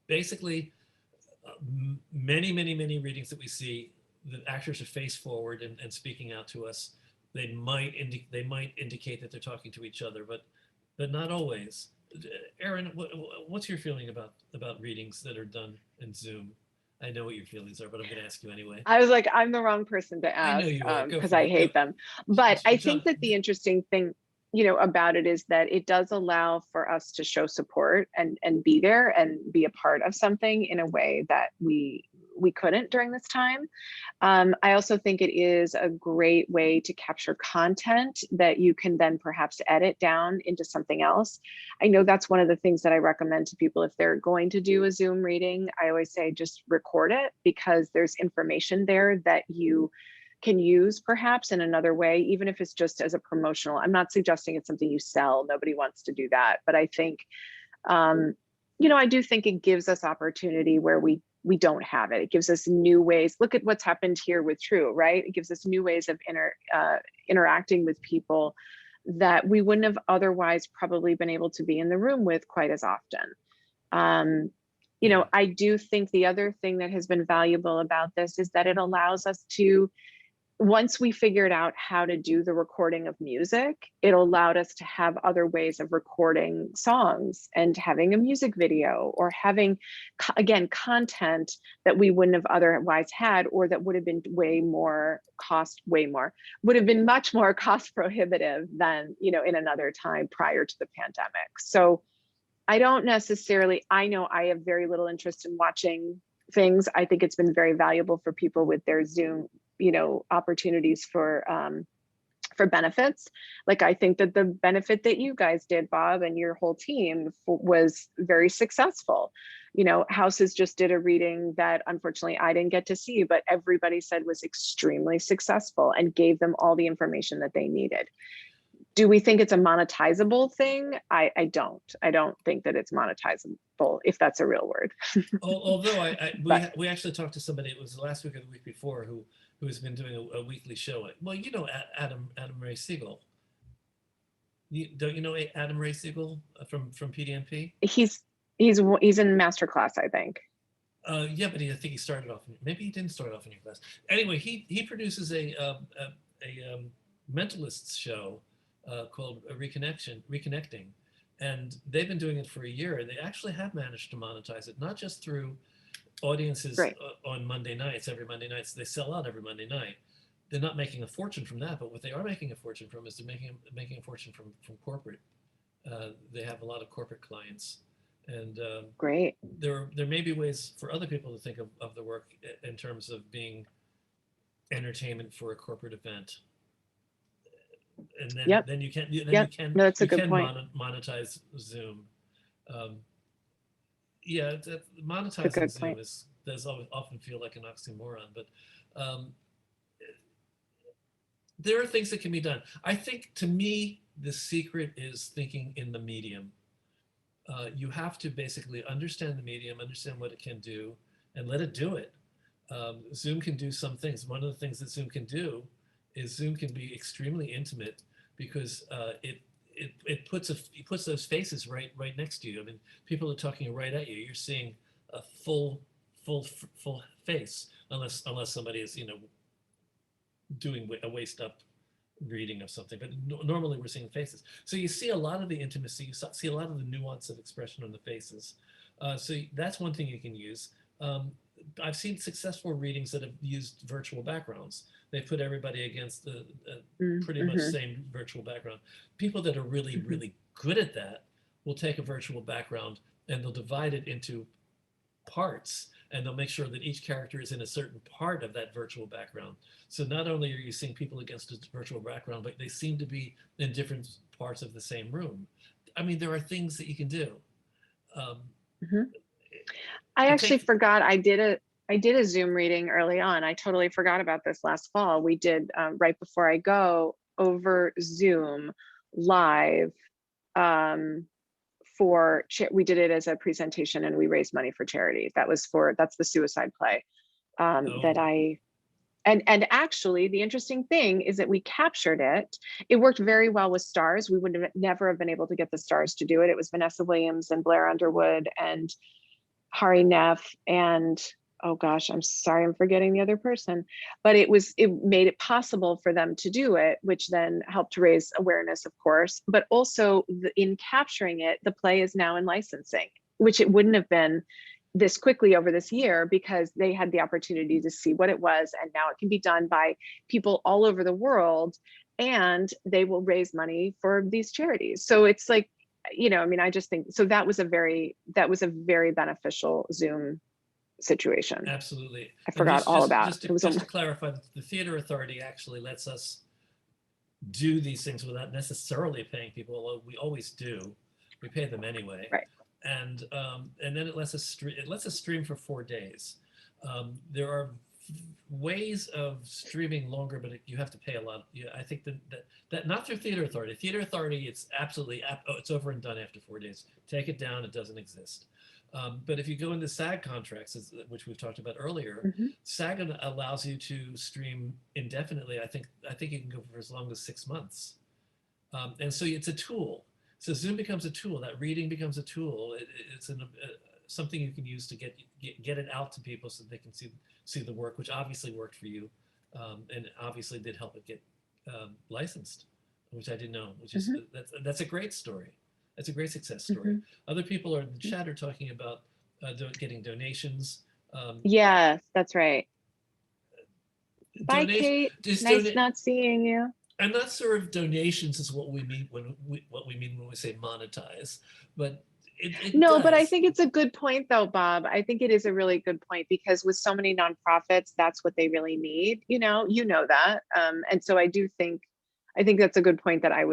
Basically, many readings that we see, the actors are face forward and speaking out to us. They might indicate that they're talking to each other, but not always. Erin, what's your feeling about readings that are done in Zoom? I know what your feelings are, but I'm going to ask you anyway. I was like, I'm the wrong person to I know ask you are. Go because for I it. hate Go. them. But I think Jump. that the interesting thing, about it is that it does allow for us to show support and be there and be a part of something in a way that we couldn't during this time. I also think it is a great way to capture content that you can then perhaps edit down into something else. I know that's one of the things that I recommend to people if they're going to do a Zoom reading. I always say just record it because there's information there that you can use perhaps in another way, even if it's just as a promotional. I'm not suggesting it's something you sell. Nobody wants to do that. But I think, I do think it gives us opportunity where we don't have it. It gives us new ways. Look at what's happened here with True, right? It gives us new ways of interacting with people that we wouldn't have otherwise probably been able to be in the room with quite as often. I do think the other thing that has been valuable about this is that it allows us to, once we figured out how to do the recording of music, it allowed us to have other ways of recording songs and having a music video or having, again, content that we wouldn't have otherwise had, or that would have been would have been much more cost prohibitive than, in another time prior to the pandemic. So I don't necessarily, I know I have very little interest in watching things. I think it's been very valuable for people with their Zoom opportunities for benefits. Like, I think that the benefit that you guys did, Bob, and your whole team was very successful. Houses just did a reading that unfortunately I didn't get to see, but everybody said was extremely successful and gave them all the information that they needed. Do we think it's a monetizable thing? I don't think that it's monetizable, if that's a real word. Although we actually talked to somebody, it was last week or the week before, who has been doing a weekly show. Well, Adam Ray Siegel. Don't you know Adam Ray Siegel from PDNP? He's in Masterclass, I think. Yeah, but I think he started off. Maybe he didn't start off in your class. Anyway, he produces a mentalists show called Reconnecting, and they've been doing it for a year, and they actually have managed to monetize it, not just through audiences Great. on Monday nights, every Monday nights, they sell out every Monday night. They're not making a fortune from that, but what they are making a fortune from is they're making a fortune from corporate. They have a lot of corporate clients, and Great. there may be ways for other people to think of the work in terms of being entertainment for a corporate event. And then, Yep. then you can Yep. No, that's a good point. monetize Zoom. Yeah, monetizing Good Zoom point. does often feel like an oxymoron, but there are things that can be done. I think, to me, the secret is thinking in the medium. You have to basically understand the medium, understand what it can do, and let it do it. Zoom can do some things. One of the things that Zoom can do is Zoom can be extremely intimate because it puts those faces right next to you. I mean, people are talking right at you. You're seeing a full face, unless somebody is doing a waist up reading of something. But normally we're seeing faces. So you see a lot of the intimacy. You see a lot of the nuance of expression on the faces. So that's one thing you can use. I've seen successful readings that have used virtual backgrounds. They put everybody against the pretty much same virtual background. People that are really, really good at that will take a virtual background and they'll divide it into parts, and they'll make sure that each character is in a certain part of that virtual background. So not only are you seeing people against a virtual background, but they seem to be in different parts of the same room. I mean, there are things that you can do. I actually forgot I did a Zoom reading early on. I totally forgot about this last fall. We did right before I go over Zoom live we did it as a presentation and we raised money for charity. That's the suicide play that I and actually the interesting thing is that we captured it. It worked very well with stars. We would never have been able to get the stars to do it. It was Vanessa Williams and Blair Underwood and Hari Neff and, oh gosh, I'm sorry, I'm forgetting the other person, but it made it possible for them to do it, which then helped to raise awareness, of course, but also in capturing it, the play is now in licensing, which it wouldn't have been this quickly over this year because they had the opportunity to see what it was. And now it can be done by people all over the world and they will raise money for these charities. So it's like, I mean, I just think, so that was a very beneficial Zoom situation. Absolutely. I forgot all about it. Just to clarify, the Theater Authority actually lets us do these things without necessarily paying people, although we always do. We pay them anyway. Right. And then it lets us stream for 4 days. There are ways of streaming longer, but you have to pay a lot. I think that not through Theater Authority. Theater Authority, it's absolutely it's over and done after 4 days. Take it down; it doesn't exist. But if you go into SAG contracts, which we've talked about earlier, SAG allows you to stream indefinitely. I think you can go for as long as 6 months. And so it's a tool. So Zoom becomes a tool. That reading becomes a tool. It's something you can use to get it out to people so they can see the work, which obviously worked for you, and obviously did help it get licensed, which I didn't know. Which is that's a great story. That's a great success story. Other people in the chat are talking about getting donations. Yes, that's right. Bye, Kate. Nice not seeing you. I'm not sure if donations is what we mean when we say monetize, but no, does. But I think it's a good point though, Bob. I think it is a really good point because with so many nonprofits, that's what they really need. You know that, and so I think that's a good point that I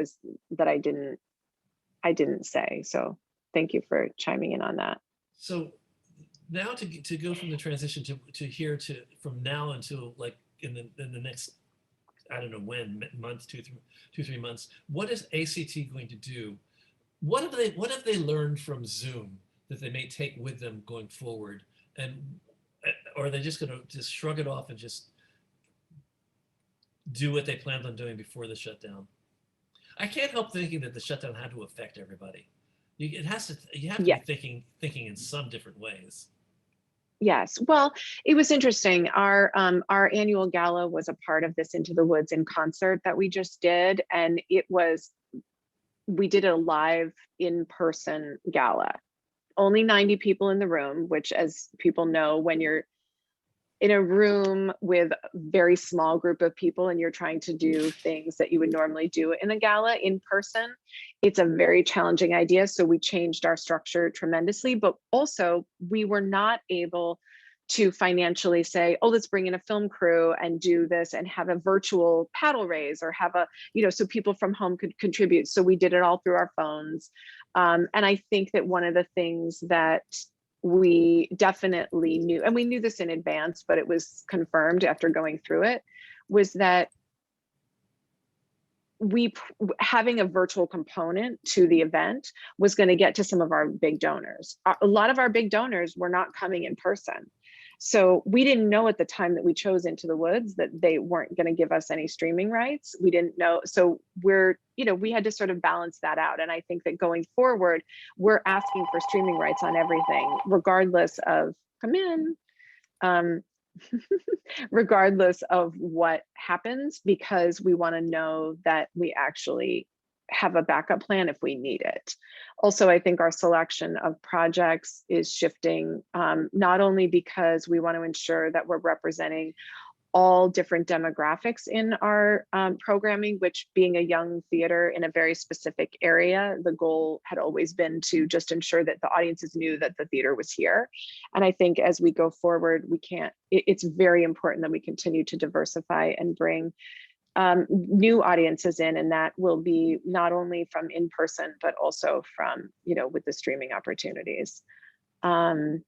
didn't say. So thank you for chiming in on that. So now to go from the transition to here from now until like in the next, I don't know when, month, 2-3 months, what is ACT going to do? What have they learned from Zoom that they may take with them going forward? Or are they just going to just shrug it off and just do what they planned on doing before the shutdown? I can't help thinking that the shutdown had to affect everybody. You have to be thinking in some different ways. Yes. Well, it was interesting. Our annual gala was a part of this Into the Woods in concert that we just did. And we did a live in-person gala only 90 people in the room, which, as people know, when you're in a room with a very small group of people and you're trying to do things that you would normally do in a gala in person, it's a very challenging idea. So we changed our structure tremendously, but also we were not able to financially say, oh, let's bring in a film crew and do this and have a virtual paddle raise, or have a, so people from home could contribute. So we did it all through our phones. And I think that one of the things that we definitely knew, and we knew this in advance, but it was confirmed after going through it, was that having a virtual component to the event was going to get to some of our big donors. A lot of our big donors were not coming in person. So we didn't know at the time that we chose Into the Woods that they weren't going to give us any streaming rights. We didn't know. So we had to sort of balance that out. And I think that going forward, we're asking for streaming rights on everything, regardless of, come in, regardless of what happens, because we want to know that we actually have a backup plan if we need it. Also, I think our selection of projects is shifting, not only because we want to ensure that we're representing all different demographics in our programming, which, being a young theater in a very specific area, the goal had always been to just ensure that the audiences knew that the theater was here. And I think as we go forward, it's very important that we continue to diversify and bring new audiences in, and that will be not only from in person, but also from, with the streaming opportunities. But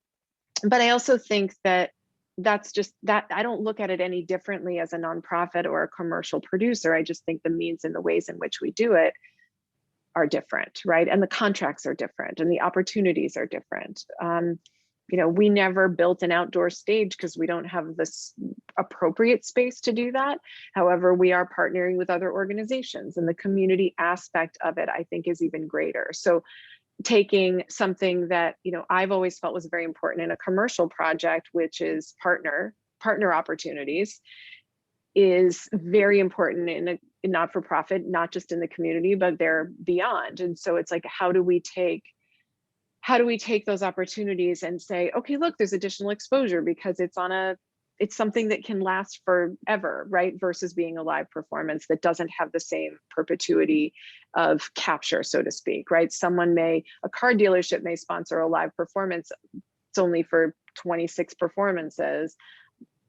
I also think that that's just that I don't look at it any differently as a nonprofit or a commercial producer. I just think the means and the ways in which we do it are different, right? And the contracts are different and the opportunities are different. We never built an outdoor stage because we don't have this appropriate space to do that. However, we are partnering with other organizations, and the community aspect of it, I think, is even greater. So taking something that, I've always felt was very important in a commercial project, which is partner opportunities, is very important in a not-for-profit, not just in the community, but they're beyond. And so it's like, how do we take those opportunities and say, okay, look, there's additional exposure because it's something that can last forever, right? Versus being a live performance that doesn't have the same perpetuity of capture, so to speak, right? A car dealership may sponsor a live performance. It's only for 26 performances,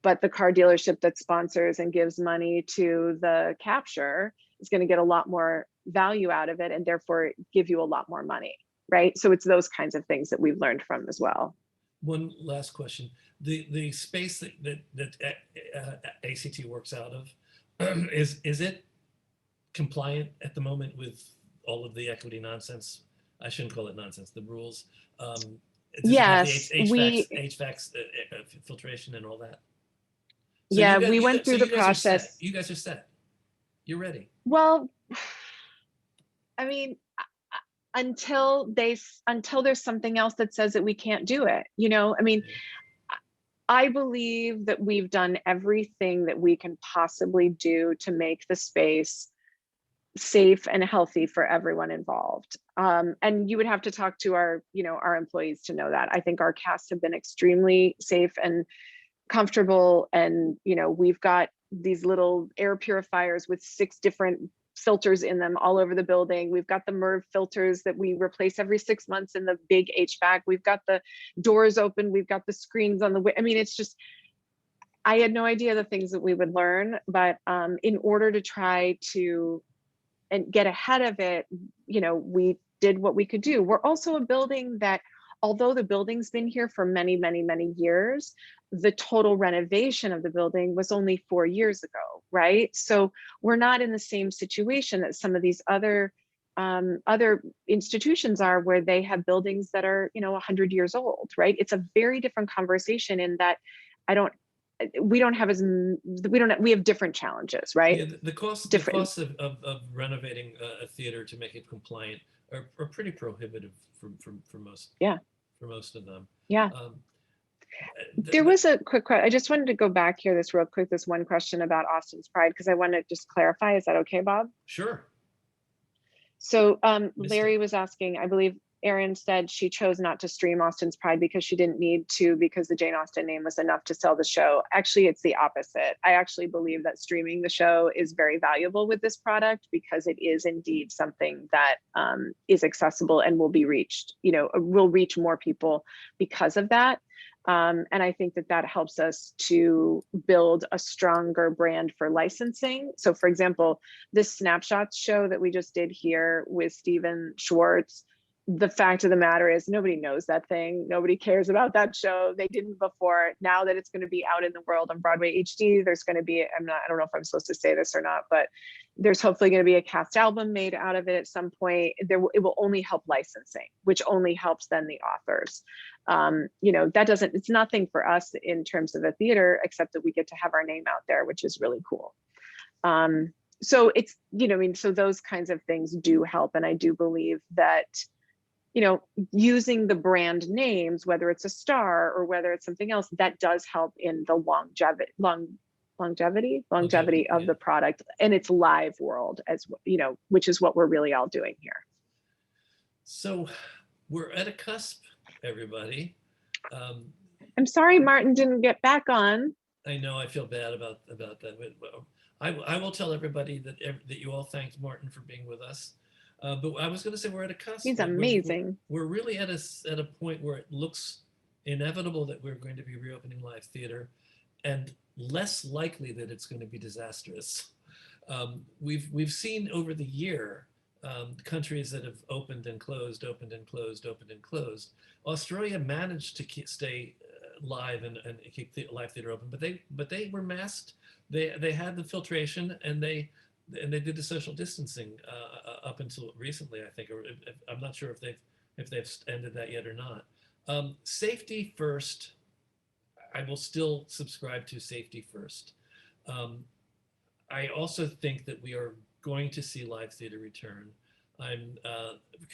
but the car dealership that sponsors and gives money to the capture is going to get a lot more value out of it, and therefore give you a lot more money. Right. So it's those kinds of things that we've learned from as well. One last question. The space that ACT works out of, is it compliant at the moment with all of the equity nonsense? I shouldn't call it nonsense, the rules. Does yes, it have the HVAC filtration and all that? So we went through the process. You guys are set. You're ready. Well, I mean, until there's something else that says that we can't do it, I believe that we've done everything that we can possibly do to make the space safe and healthy for everyone involved. And you would have to talk to our employees to know that. I think our casts have been extremely safe and comfortable, and we've got these little air purifiers with 6 different filters in them all over the building. We've got the MERV filters that we replace every 6 months in the big HVAC. We've got the doors open. We've got the screens on the way. I mean, it's just, I had no idea the things that we would learn, but in order to try to and get ahead of it, we did what we could do. We're also a building that, although the building's been here for many, many, many years, the total renovation of the building was only 4 years ago, right? So we're not in the same situation that some of these other institutions are, where they have buildings that are 100 years old, right? It's a very different conversation in that we have different challenges, right? Yeah, the costs of renovating a theater to make it compliant are pretty prohibitive for most. Yeah. For most of them. Yeah. There was a quick question. I just wanted to go back here this real quick, this one question about Austen's Pride, because I want to just clarify. Is that okay, Bob? Sure. So Larry was asking, I believe Erin said she chose not to stream Austen's Pride because she didn't need to, because the Jane Austen name was enough to sell the show. Actually, it's the opposite. I actually believe that streaming the show is very valuable with this product, because it is indeed something that is accessible and will be reached, will reach more people because of that. And I think that that helps us to build a stronger brand for licensing. So for example, this Snapshots show that we just did here with Stephen Schwartz, the fact of the matter is nobody knows that thing. Nobody cares about that show. They didn't before. Now that it's going to be out in the world on Broadway HD, there's going to be, I don't know if I'm supposed to say this or not, but there's hopefully going to be a cast album made out of it at some point. It will only help licensing, which only helps then the authors. It's nothing for us in terms of a theater, except that we get to have our name out there, which is really cool. So it's, so those kinds of things do help. And I do believe that, using the brand names, whether it's a star or whether it's something else, that does help in the longevity of the product and its live world, as which is what we're really all doing here. So we're at a cusp, everybody. I'm sorry Martin didn't get back on. I know, I feel bad about that. But I will tell everybody that you all thanked Martin for being with us. But I was going to say we're at a cusp. He's amazing. We're really at a point where it looks inevitable that we're going to be reopening live theater, and less likely that it's going to be disastrous. We've seen over the year countries that have opened and closed, opened and closed, opened and closed. Australia managed to stay live and keep the live theater open, but they were masked. They had the filtration, and they did the social distancing up until recently, I think. Or I'm not sure if they've ended that yet or not. Safety first. I will still subscribe to safety first. I also think that we are going to see live theater return.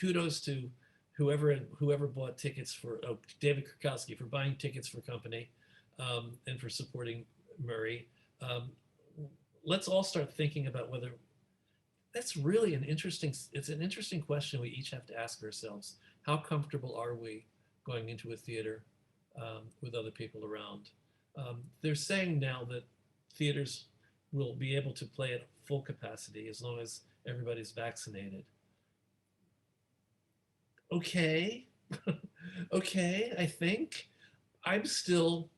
Kudos to whoever bought tickets for David Krakowski for buying tickets for Company, and for supporting Murray. Let's all start thinking about whether that's really it's an interesting question we each have to ask ourselves. How comfortable are we going into a theater with other people around? They're saying now that theaters will be able to play at full capacity as long as everybody's vaccinated. Okay. Okay, I think I'm still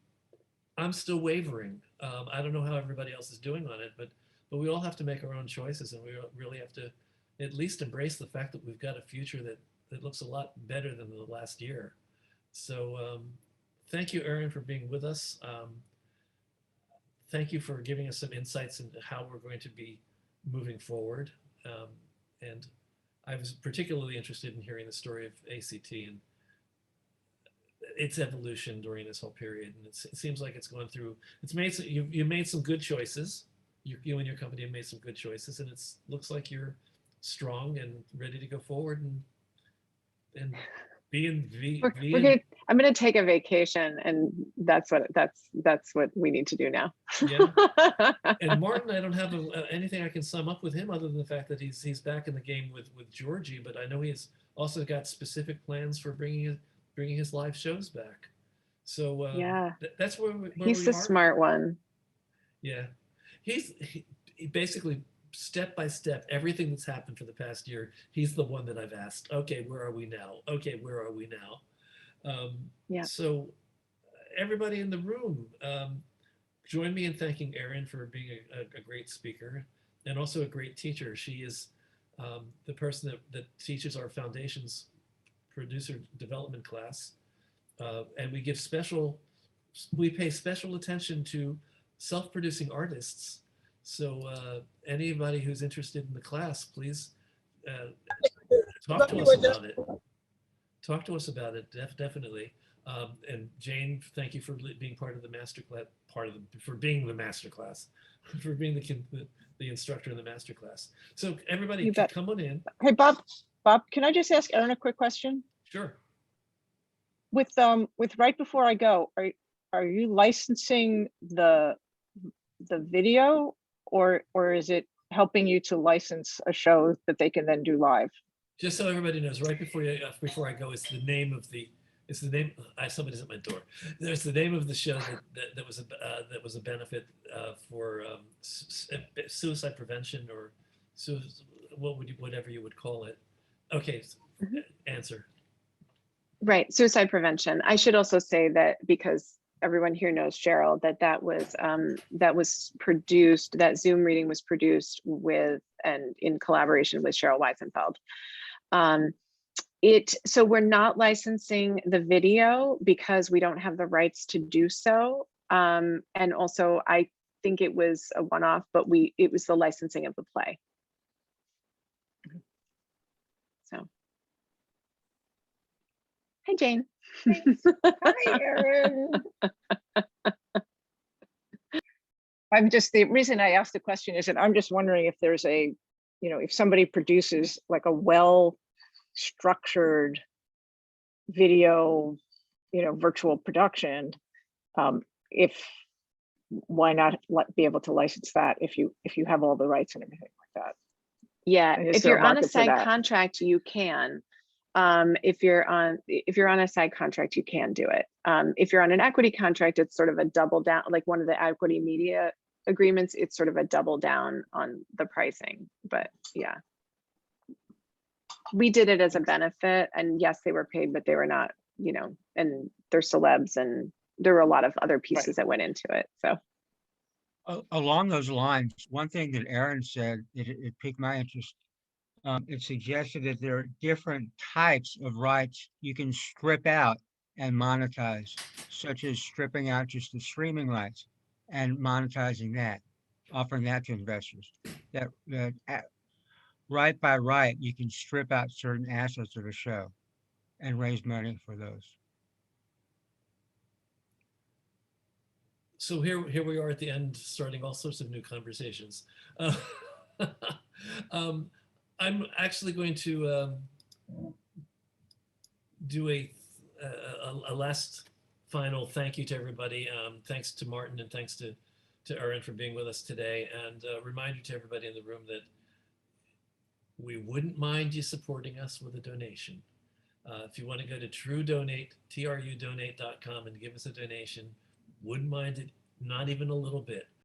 wavering. I don't know how everybody else is doing on it, but we all have to make our own choices, and we really have to at least embrace the fact that we've got a future that looks a lot better than the last year. So thank you, Erin, for being with us. Thank you for giving us some insights into how we're going to be moving forward. And I was particularly interested in hearing the story of ACT and its evolution during this whole period. And it seems like it's going through, you made some good choices. You and your company have made some good choices, and it looks like you're strong and ready to go forward and I'm going to take a vacation, and that's what we need to do now. Yeah. And Martin, I don't have anything I can sum up with him other than the fact that he's back in the game with Georgie, but I know he's also got specific plans for bringing his live shows back. So yeah, that's where he's the smart one. Yeah, he basically, step by step, everything that's happened for the past year, he's the one that I've asked, okay, where are we now? Okay, where are we now? Yeah. So everybody in the room, join me in thanking Erin for being a great speaker and also a great teacher. She is the person that teaches our Foundations producer development class. And we pay special attention to self-producing artists. So anybody who's interested in the class, please talk to us about it. Talk to us about it, definitely. And Jane, thank you for being part of the masterclass, for being the masterclass, for being the instructor in the masterclass. So everybody, come on in. Hey, Bob, can I just ask Erin a quick question? Sure. With Right Before I Go, are you licensing the video, or is it helping you to license a show that they can then do live? Just so everybody knows, right before I go, it's the name. Somebody's at my door. There's the name of the show that was a benefit for suicide prevention or whatever you would call it. Okay, answer. Right, suicide prevention. I should also say that because everyone here knows Cheryl, that was produced, that Zoom reading was produced with and in collaboration with Cheryl Weisenfeld. So we're not licensing the video because we don't have the rights to do so. And also I think it was a one-off, but it was the licensing of the play. So. Hi, Jane. Hi, Erin. The reason I asked the question is that I'm just wondering if there's if somebody produces like a well-structured video, virtual production, why not be able to license that if you have all the rights and everything like that? Yeah, And is if there a you're on a market for side that? contract, you can. If you're on a side contract, you can do it. If you're on an equity contract, it's sort of a double down, like one of the equity media agreements, it's sort of a double down on the pricing. But yeah, we did it as a benefit, and yes, they were paid, but they were not, and they're celebs, and there were a lot of other pieces that went into it. So along those lines, one thing that Erin said, it piqued my interest. It suggested that there are different types of rights you can strip out and monetize, such as stripping out just the streaming rights and monetizing that, offering that to investors. That right by right, you can strip out certain assets of a show and raise money for those. So here we are at the end, starting all sorts of new conversations. I'm actually going to do a last final thank you to everybody. Thanks to Martin and thanks to Erin for being with us today, and a reminder to everybody in the room that we wouldn't mind you supporting us with a donation. If you want to go to trudonate.com and give us a donation, wouldn't mind it, not even a little bit.